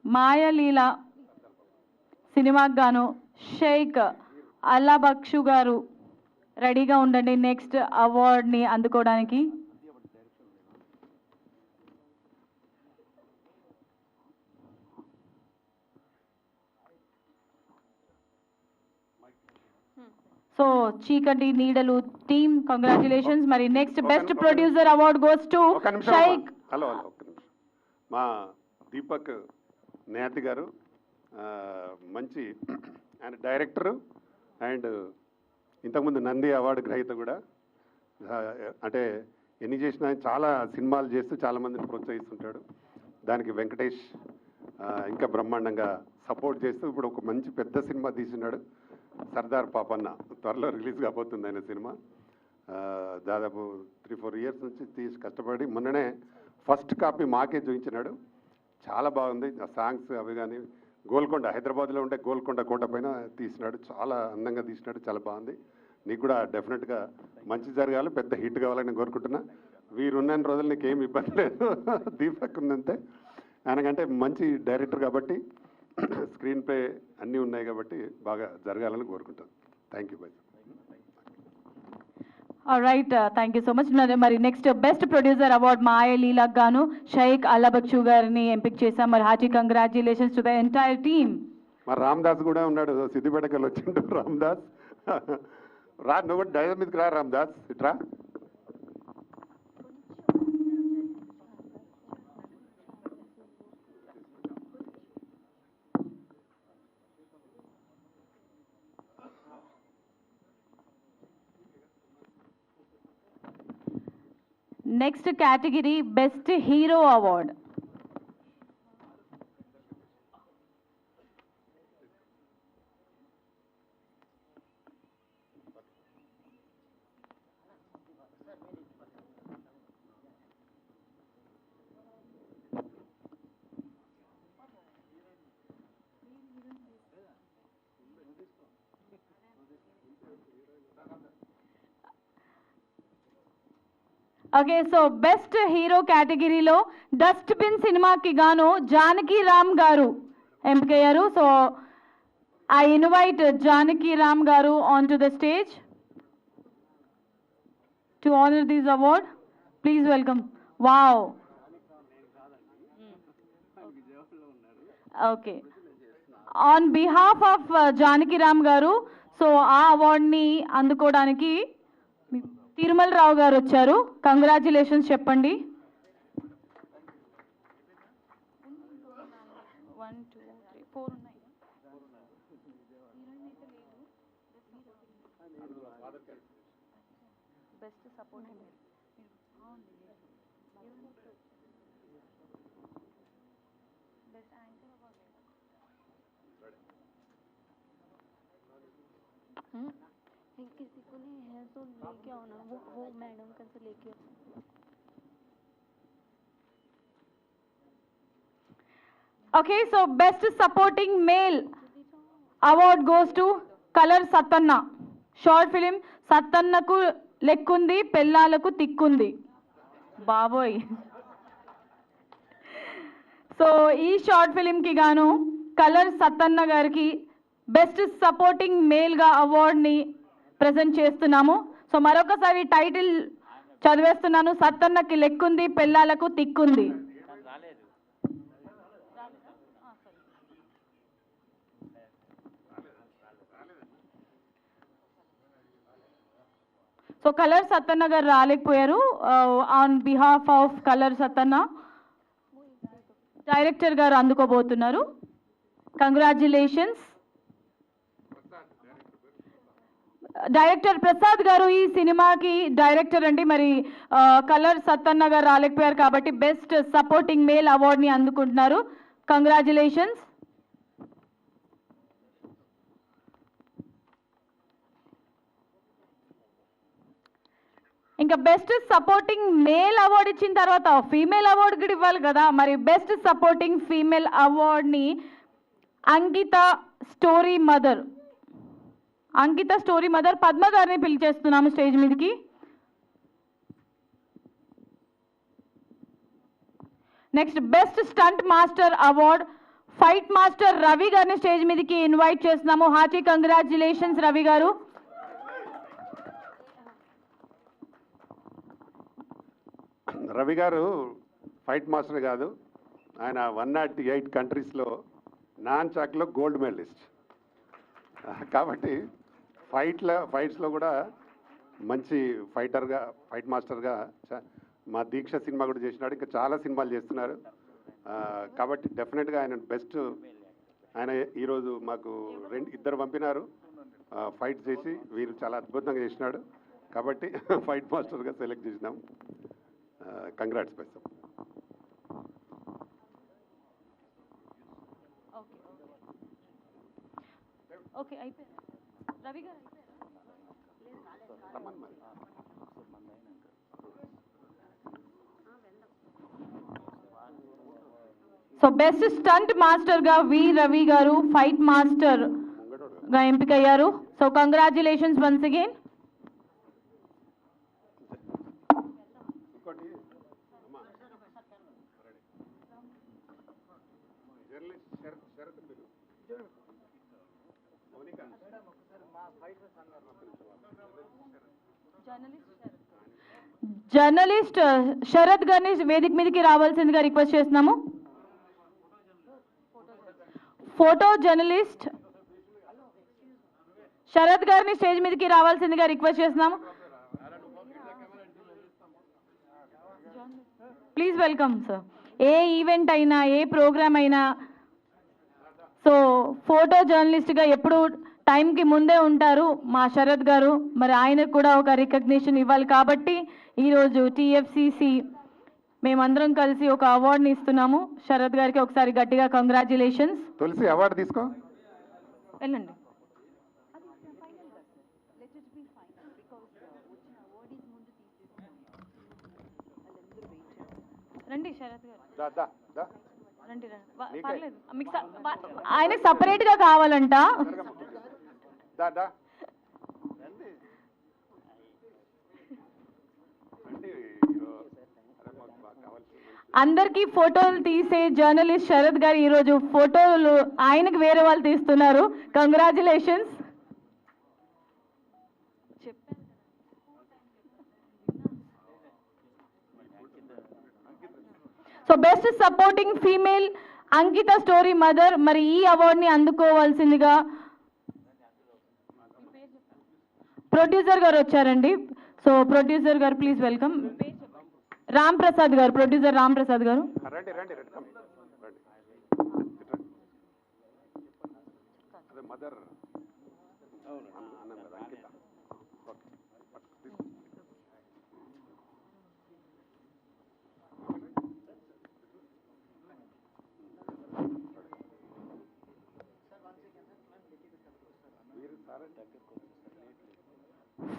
మాయలీల సినిమాకి గాను షేక్ అల్లాబక్షు గారు రెడీగా ఉండండి నెక్స్ట్ అవార్డ్ని అందుకోవడానికి. సో చీకటి నీడలు టీమ్ కంగ్రాచులేషన్స్. మరి next best producer award goes to Shaik. Hello ఒక్క నిమిషం. మా దీపక్ నేతి గారు మంచి ఆయన డైరెక్టరు అండ్ ఇంతకుముందు నంది అవార్డు గ్రహీత కూడా. అంటే ఎన్ని చేసినా చాలా సినిమాలు చేస్తూ చాలామందిని ప్రోత్సహిస్తుంటాడు. దానికి వెంకటేష్ ఇంకా బ్రహ్మాండంగా సపోర్ట్ చేస్తూ ఇప్పుడు ఒక మంచి పెద్ద సినిమా తీసినాడు, సర్దార్ పాపన్న. త్వరలో రిలీజ్ కాబోతుంది ఆయన సినిమా. దాదాపు 3-4 ఇయర్స్ నుంచి తీసి కష్టపడి మొన్ననే ఫస్ట్ కాపీ మాకే చూపించినాడు. చాలా బాగుంది. ఆ సాంగ్స్ అవి కానీ గోల్కొండ, హైదరాబాద్లో ఉండే గోల్కొండ కోట పైన తీసినాడు. చాలా అందంగా తీసినాడు, చాలా బాగుంది. నీకు కూడా డెఫినెట్గా మంచి జరగాలి, పెద్ద హిట్ కావాలని కోరుకుంటున్నా. వీరున్న రోజులు నీకు ఏమి ఇబ్బంది లేదు. దీపక్ ఉందంతే. ఆయనకంటే మంచి డైరెక్టర్ కాబట్టి స్క్రీన్ ప్లే అన్నీ ఉన్నాయి కాబట్టి బాగా జరగాలని కోరుకుంటాను. Thank you bye. Right, thank you so much. మరి నెక్స్ట్ బెస్ట్ ప్రొడ్యూసర్ అవార్డ్ మాయలీలకు గాను షైక్ అల్లాబక్షు గారిని ఎంపిక చేశాం. మరి hearty congratulations to the entire team. మరి రామ్దాస్ కూడా ఉన్నాడు, సిద్దిపేటకి వచ్చిండు రామ్దాస్. రా, నువ్వు కూడా డైజర్ మీదకి రా రామ్దాస్, ఇట్రా. Next category best hero award. Okay, so best hero కేటగిరీలో డస్ట్బిన్ సినిమాకి గాను జానకి రామ్ గారు ఎంపికయ్యారు. So I invite Janaki Ram గారు on to the stage to honour this award. Please welcome. Wow, okay. On behalf of Janaki Ram గారు, సో ఆ అవార్డ్ని అందుకోవడానికి తిరుమల రావు గారు వచ్చారు. కంగ్రాచులేషన్స్ చెప్పండి. किसी को नहीं है तो लेके आओ ना, वो मैडम का से लेके आओ. Okay, so best supporting male award goes to Color Satanna. Short film Satannaku lekkundi pellaలకు తిక్కుంది. బాబోయ్. సో ఈ షార్ట్ ఫిలింకి గాను కలర్ సత్తన్న గారికి బెస్ట్ సపోర్టింగ్ మేల్గా అవార్డ్ని ప్రజెంట్ చేస్తున్నాము. సో మరొకసారి టైటిల్ చదివేస్తున్నాను. సత్తన్నకి లెక్కుంది పెళ్ళాలకు తిక్కుంది. సో కలర్ సత్తన్న గారు రాలేకపోయారు. On behalf of colour Sattanna director గారు అందుకోబోతున్నారు. కంగ్రాచులేషన్స్. డైరెక్టర్ ప్రసాద్ గారు ఈ సినిమాకి డైరెక్టర్ అండి. మరి కలర్ సత్తన్న గారు రాలేకపోయారు కాబట్టి బెస్ట్ సపోర్టింగ్ మేల్ అవార్డ్ని అందుకుంటున్నారు. కంగ్రాచులేషన్స్. ఇంకా బెస్ట్ సపోర్టింగ్ మేల్ అవార్డు ఇచ్చిన తర్వాత ఫీమేల్ అవార్డు కూడా ఇవ్వాలి కదా. మరి బెస్ట్ సపోర్టింగ్ ఫీమేల్ అవార్డ్ని Ankita story mother Ankita story mother Padma గారిని పిలిచేస్తున్నాము స్టేజ్ మీదకి. Next best stunt master award fight master Ravi గారిని స్టేజ్ మీదకి ఇన్వైట్ చేస్తున్నాము. హార్టీ కంగ్రాచులేషన్స్ రవి గారు. రవి గారు ఫైట్ మాస్టర్ కాదు, ఆయన 108 కంట్రీస్లో నాన్ చాక్లో గోల్డ్ మెడలిస్ట్. కాబట్టి ఫైట్స్లో కూడా మంచి ఫైటర్గా, ఫైట్ మాస్టర్గా మా దీక్ష సినిమా కూడా చేసినాడు. ఇంకా చాలా సినిమాలు చేస్తున్నారు. కాబట్టి డెఫినెట్గా ఆయన బెస్ట్. ఆయన ఈరోజు మాకు ఇద్దరు పంపినారు ఫైట్ చేసి, వీరు చాలా అద్భుతంగా చేసినాడు. కాబట్టి ఫైట్ మాస్టర్గా సెలెక్ట్ చేసినాం. కంగ్రాట్స్ పైసా. ఓకే అయిపోయింది రవి గారు. సో బెస్ట్ స్టంట్ మాస్టర్గా వి రవి గారు ఫైట్ మాస్టర్గా ఎంపికయ్యారు. So congratulations once again. Journalist Sharath గారిని వేదిక మీదకి రావాల్సిందిగా రిక్వెస్ట్ చేస్తున్నాము. ఫోటో జర్నలిస్ట్ శరత్ గారిని స్టేజ్ మీదకి రావాల్సిందిగా రిక్వెస్ట్ చేస్తున్నాము. Please welcome sir. A event అయినా, ఏ ప్రోగ్రామ్ అయినా, సో ఫోటో జర్నలిస్ట్గా ఎప్పుడు టైంకి ముందే ఉంటారు మా శరత్ గారు. మరి ఆయనకు కూడా ఒక రికగ్నిషన్ ఇవ్వాలి. కాబట్టి ఈరోజు టీఎఫ్సిసి మేమందరం కలిసి ఒక అవార్డుని ఇస్తున్నాము శరత్ గారికి. ఒకసారి గట్టిగా కంగ్రాచులేషన్స్. తులసి అవార్డు తీసుకో. వెళ్ళండి. రండి శరత్ గారు, రండి రండి. పర్లేదు, మీకు ఆయనకి సపరేట్గా కావాలంట. అందరికీ ఫోటోలు తీసే జర్నలిస్ట్ శరత్ గారు ఈరోజు ఫోటోలు ఆయనకు వేరే వాళ్ళు తీస్తున్నారు. Congratulations. So best supporting female Ankita story mother. మరి ఈ అవార్డుని అందుకోవాల్సిందిగా ప్రొడ్యూసర్ గారు వచ్చారండి. సో ప్రొడ్యూసర్ గారు ప్లీజ్ వెల్కమ్. రామ్ ప్రసాద్ గారు, ప్రొడ్యూసర్ రామ్ ప్రసాద్ గారు. మదర్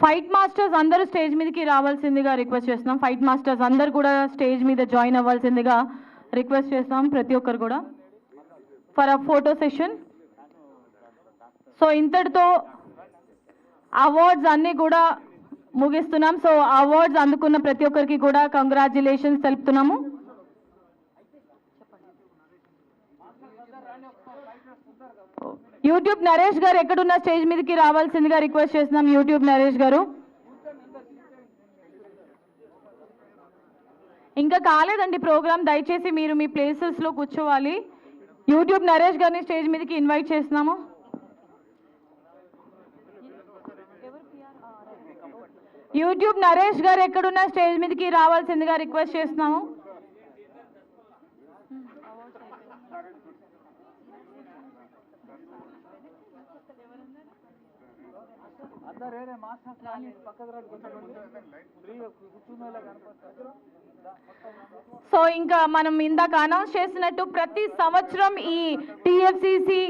ఫైట్ మాస్టర్స్ అందరూ స్టేజ్ మీదకి రావాల్సిందిగా రిక్వెస్ట్ చేస్తున్నాం. ఫైట్ మాస్టర్స్ అందరు కూడా స్టేజ్ మీద జాయిన్ అవ్వాల్సిందిగా రిక్వెస్ట్ చేస్తాం ప్రతి ఒక్కరు కూడా for a photo session. So ఇంతటితో అవార్డ్స్ అన్నీ కూడా ముగిస్తున్నాం. సో అవార్డ్స్ అందుకున్న ప్రతి ఒక్కరికి కూడా కంగ్రాచులేషన్స్ తెలుపుతున్నాము. యూట్యూబ్ నరేష్ గారు ఎక్కడున్న స్టేజ్ మీదకి రావాల్సిందిగా రిక్వెస్ట్ చేస్తున్నాం. యూట్యూబ్ నరేష్ గారు ఇంకా కాలేదండి ప్రోగ్రామ్, దయచేసి మీరు మీ ప్లేసెస్లో కూర్చోవాలి. యూట్యూబ్ నరేష్ గారిని స్టేజ్ మీదకి ఇన్వైట్ చేస్తున్నాము. యూట్యూబ్ నరేష్ గారు ఎక్కడున్న స్టేజ్ మీదకి రావాల్సిందిగా రిక్వెస్ట్ చేస్తున్నాము. సో ఇంకా మనం ఇందాక అనౌన్స్ చేసినట్టు ప్రతి సంవత్సరం ఈ టీఎఫ్సిసి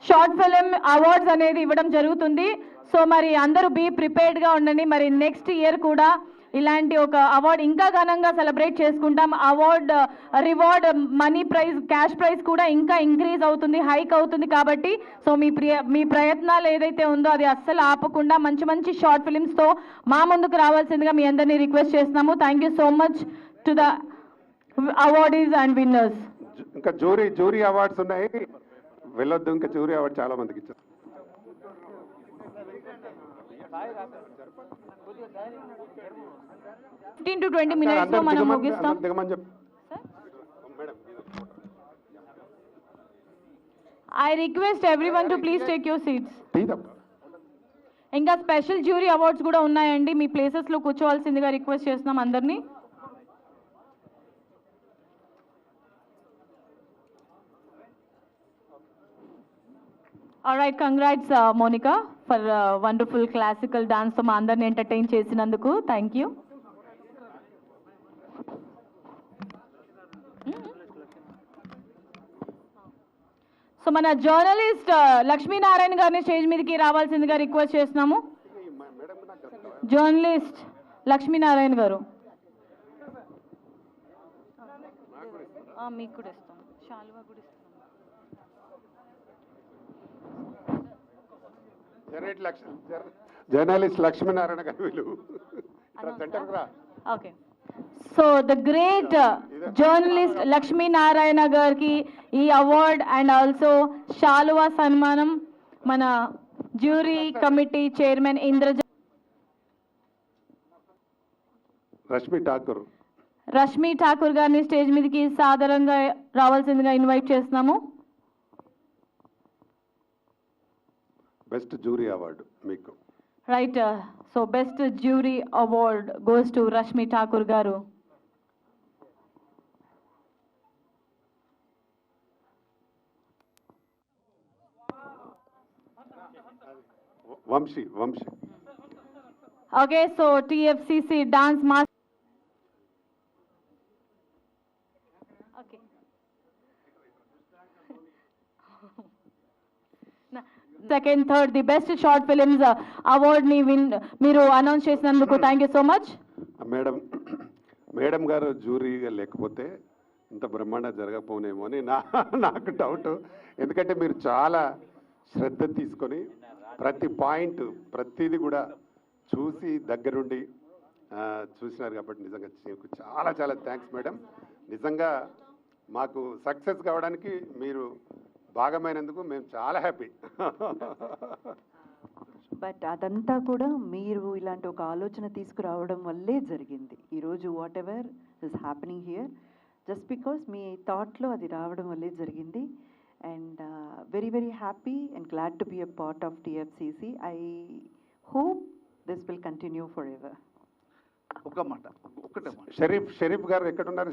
షార్ట్ ఫిలిం అవార్డ్స్ అనేది ఇవ్వడం జరుగుతుంది. సో మరి అందరూ బీ ప్రిపేర్డ్గా ఉండండి. మరి నెక్స్ట్ ఇయర్ కూడా ఇలాంటి ఒక అవార్డ్ ఇంకా ఘనంగా సెలబ్రేట్ చేసుకుంటాం. Award reward money prize cash prize కూడా ఇంకా ఇంక్రీజ్ అవుతుంది, హైక్ అవుతుంది. కాబట్టి సో మీ ప్రయత్నాలు ఏదైతే ఉందో అది అస్సలు ఆపకుండా మంచి మంచి షార్ట్ ఫిలిమ్స్తో మా ముందుకు రావాల్సిందిగా మీ అందరినీ రిక్వెస్ట్ చేస్తున్నాము. Thank you so much to the awardees and winners. ఇంకా జూరీ అవార్డ్స్ ఉన్నాయి, వెళ్ళొద్దు. ఇంకా జూరీ అవార్డు చాలా మందికి ఇచ్చారు. 15 to 20 minutes లో మనం ముగిస్తాం. I request everyone to please take your seats. ఇంకా స్పెషల్ జ్యూరీ అవార్డ్స్ కూడా ఉన్నాయండి, మీ ప్లేసెస్లో కూర్చోవాల్సిందిగా రిక్వెస్ట్ చేస్తున్నాం అందరినీ. Alright, congrats Monika for wonderful classical డాన్స్తో మా అందరిని ఎంటర్టైన్ చేసినందుకు. Thank you. సో మన జర్నలిస్ట్ లక్ష్మీనారాయణ గారిని స్టేజ్ మీదకి రావాల్సిందిగా రిక్వెస్ట్ చేస్తున్నాము. జర్నలిస్ట్ లక్ష్మీనారాయణ గారు. మీకు కూడా ఇస్తాను, శాలువా కూడా ఇస్తాను. జర్నలిస్ట్ లక్ష్మీనారాయణ గారు వీళ్ళు సెంటర్కి రా. Okay, so the great journalist Lakshminarayana గారికి ఈ అవార్డ్ అండ్ ఆల్సో శాలువా సన్మానం మన jury committee chairman Rashmi Thakur గారిని స్టేజ్ మీదకి సాదరంగా రావాల్సిందిగా ఇన్వైట్ చేస్తున్నాము. బెస్ట్ జ్యూరీ అవార్డు మీకు. Right, so best jury award goes to Rashmi Thakur గారు. Vamshi. Okay, so TFCC dance master. Okay, second third the best short films అవార్డ్ని మీరు అనౌన్స్ చేసినందుకు thank you so much. Madam గారు జ్యూరీగా లేకపోతే ఇంత బ్రహ్మాండ జరగకపోనేమో అని నాకు డౌట్. ఎందుకంటే మీరు చాలా శ్రద్ధ తీసుకొని ప్రతి పాయింట్ ప్రతిదీ కూడా చూసి దగ్గరుండి చూసినారు. కాబట్టి నిజంగా చాలా చాలా థ్యాంక్స్ మేడం. నిజంగా మాకు సక్సెస్ కావడానికి మీరు భాగమైనందుకు మేము చాలా హ్యాపీ. బట్ అదంతా కూడా మీరు ఇలాంటి ఒక ఆలోచన తీసుకురావడం వల్లే జరిగింది. ఈరోజు whatever is happening here just because మీ థాట్లో అది రావడం వల్లే జరిగింది. And very very happy and glad to be a part of TFCC. I hope this will continue forever. ఒక్కటే మాట షరీఫ్ గారు ఎక్కడున్నారు?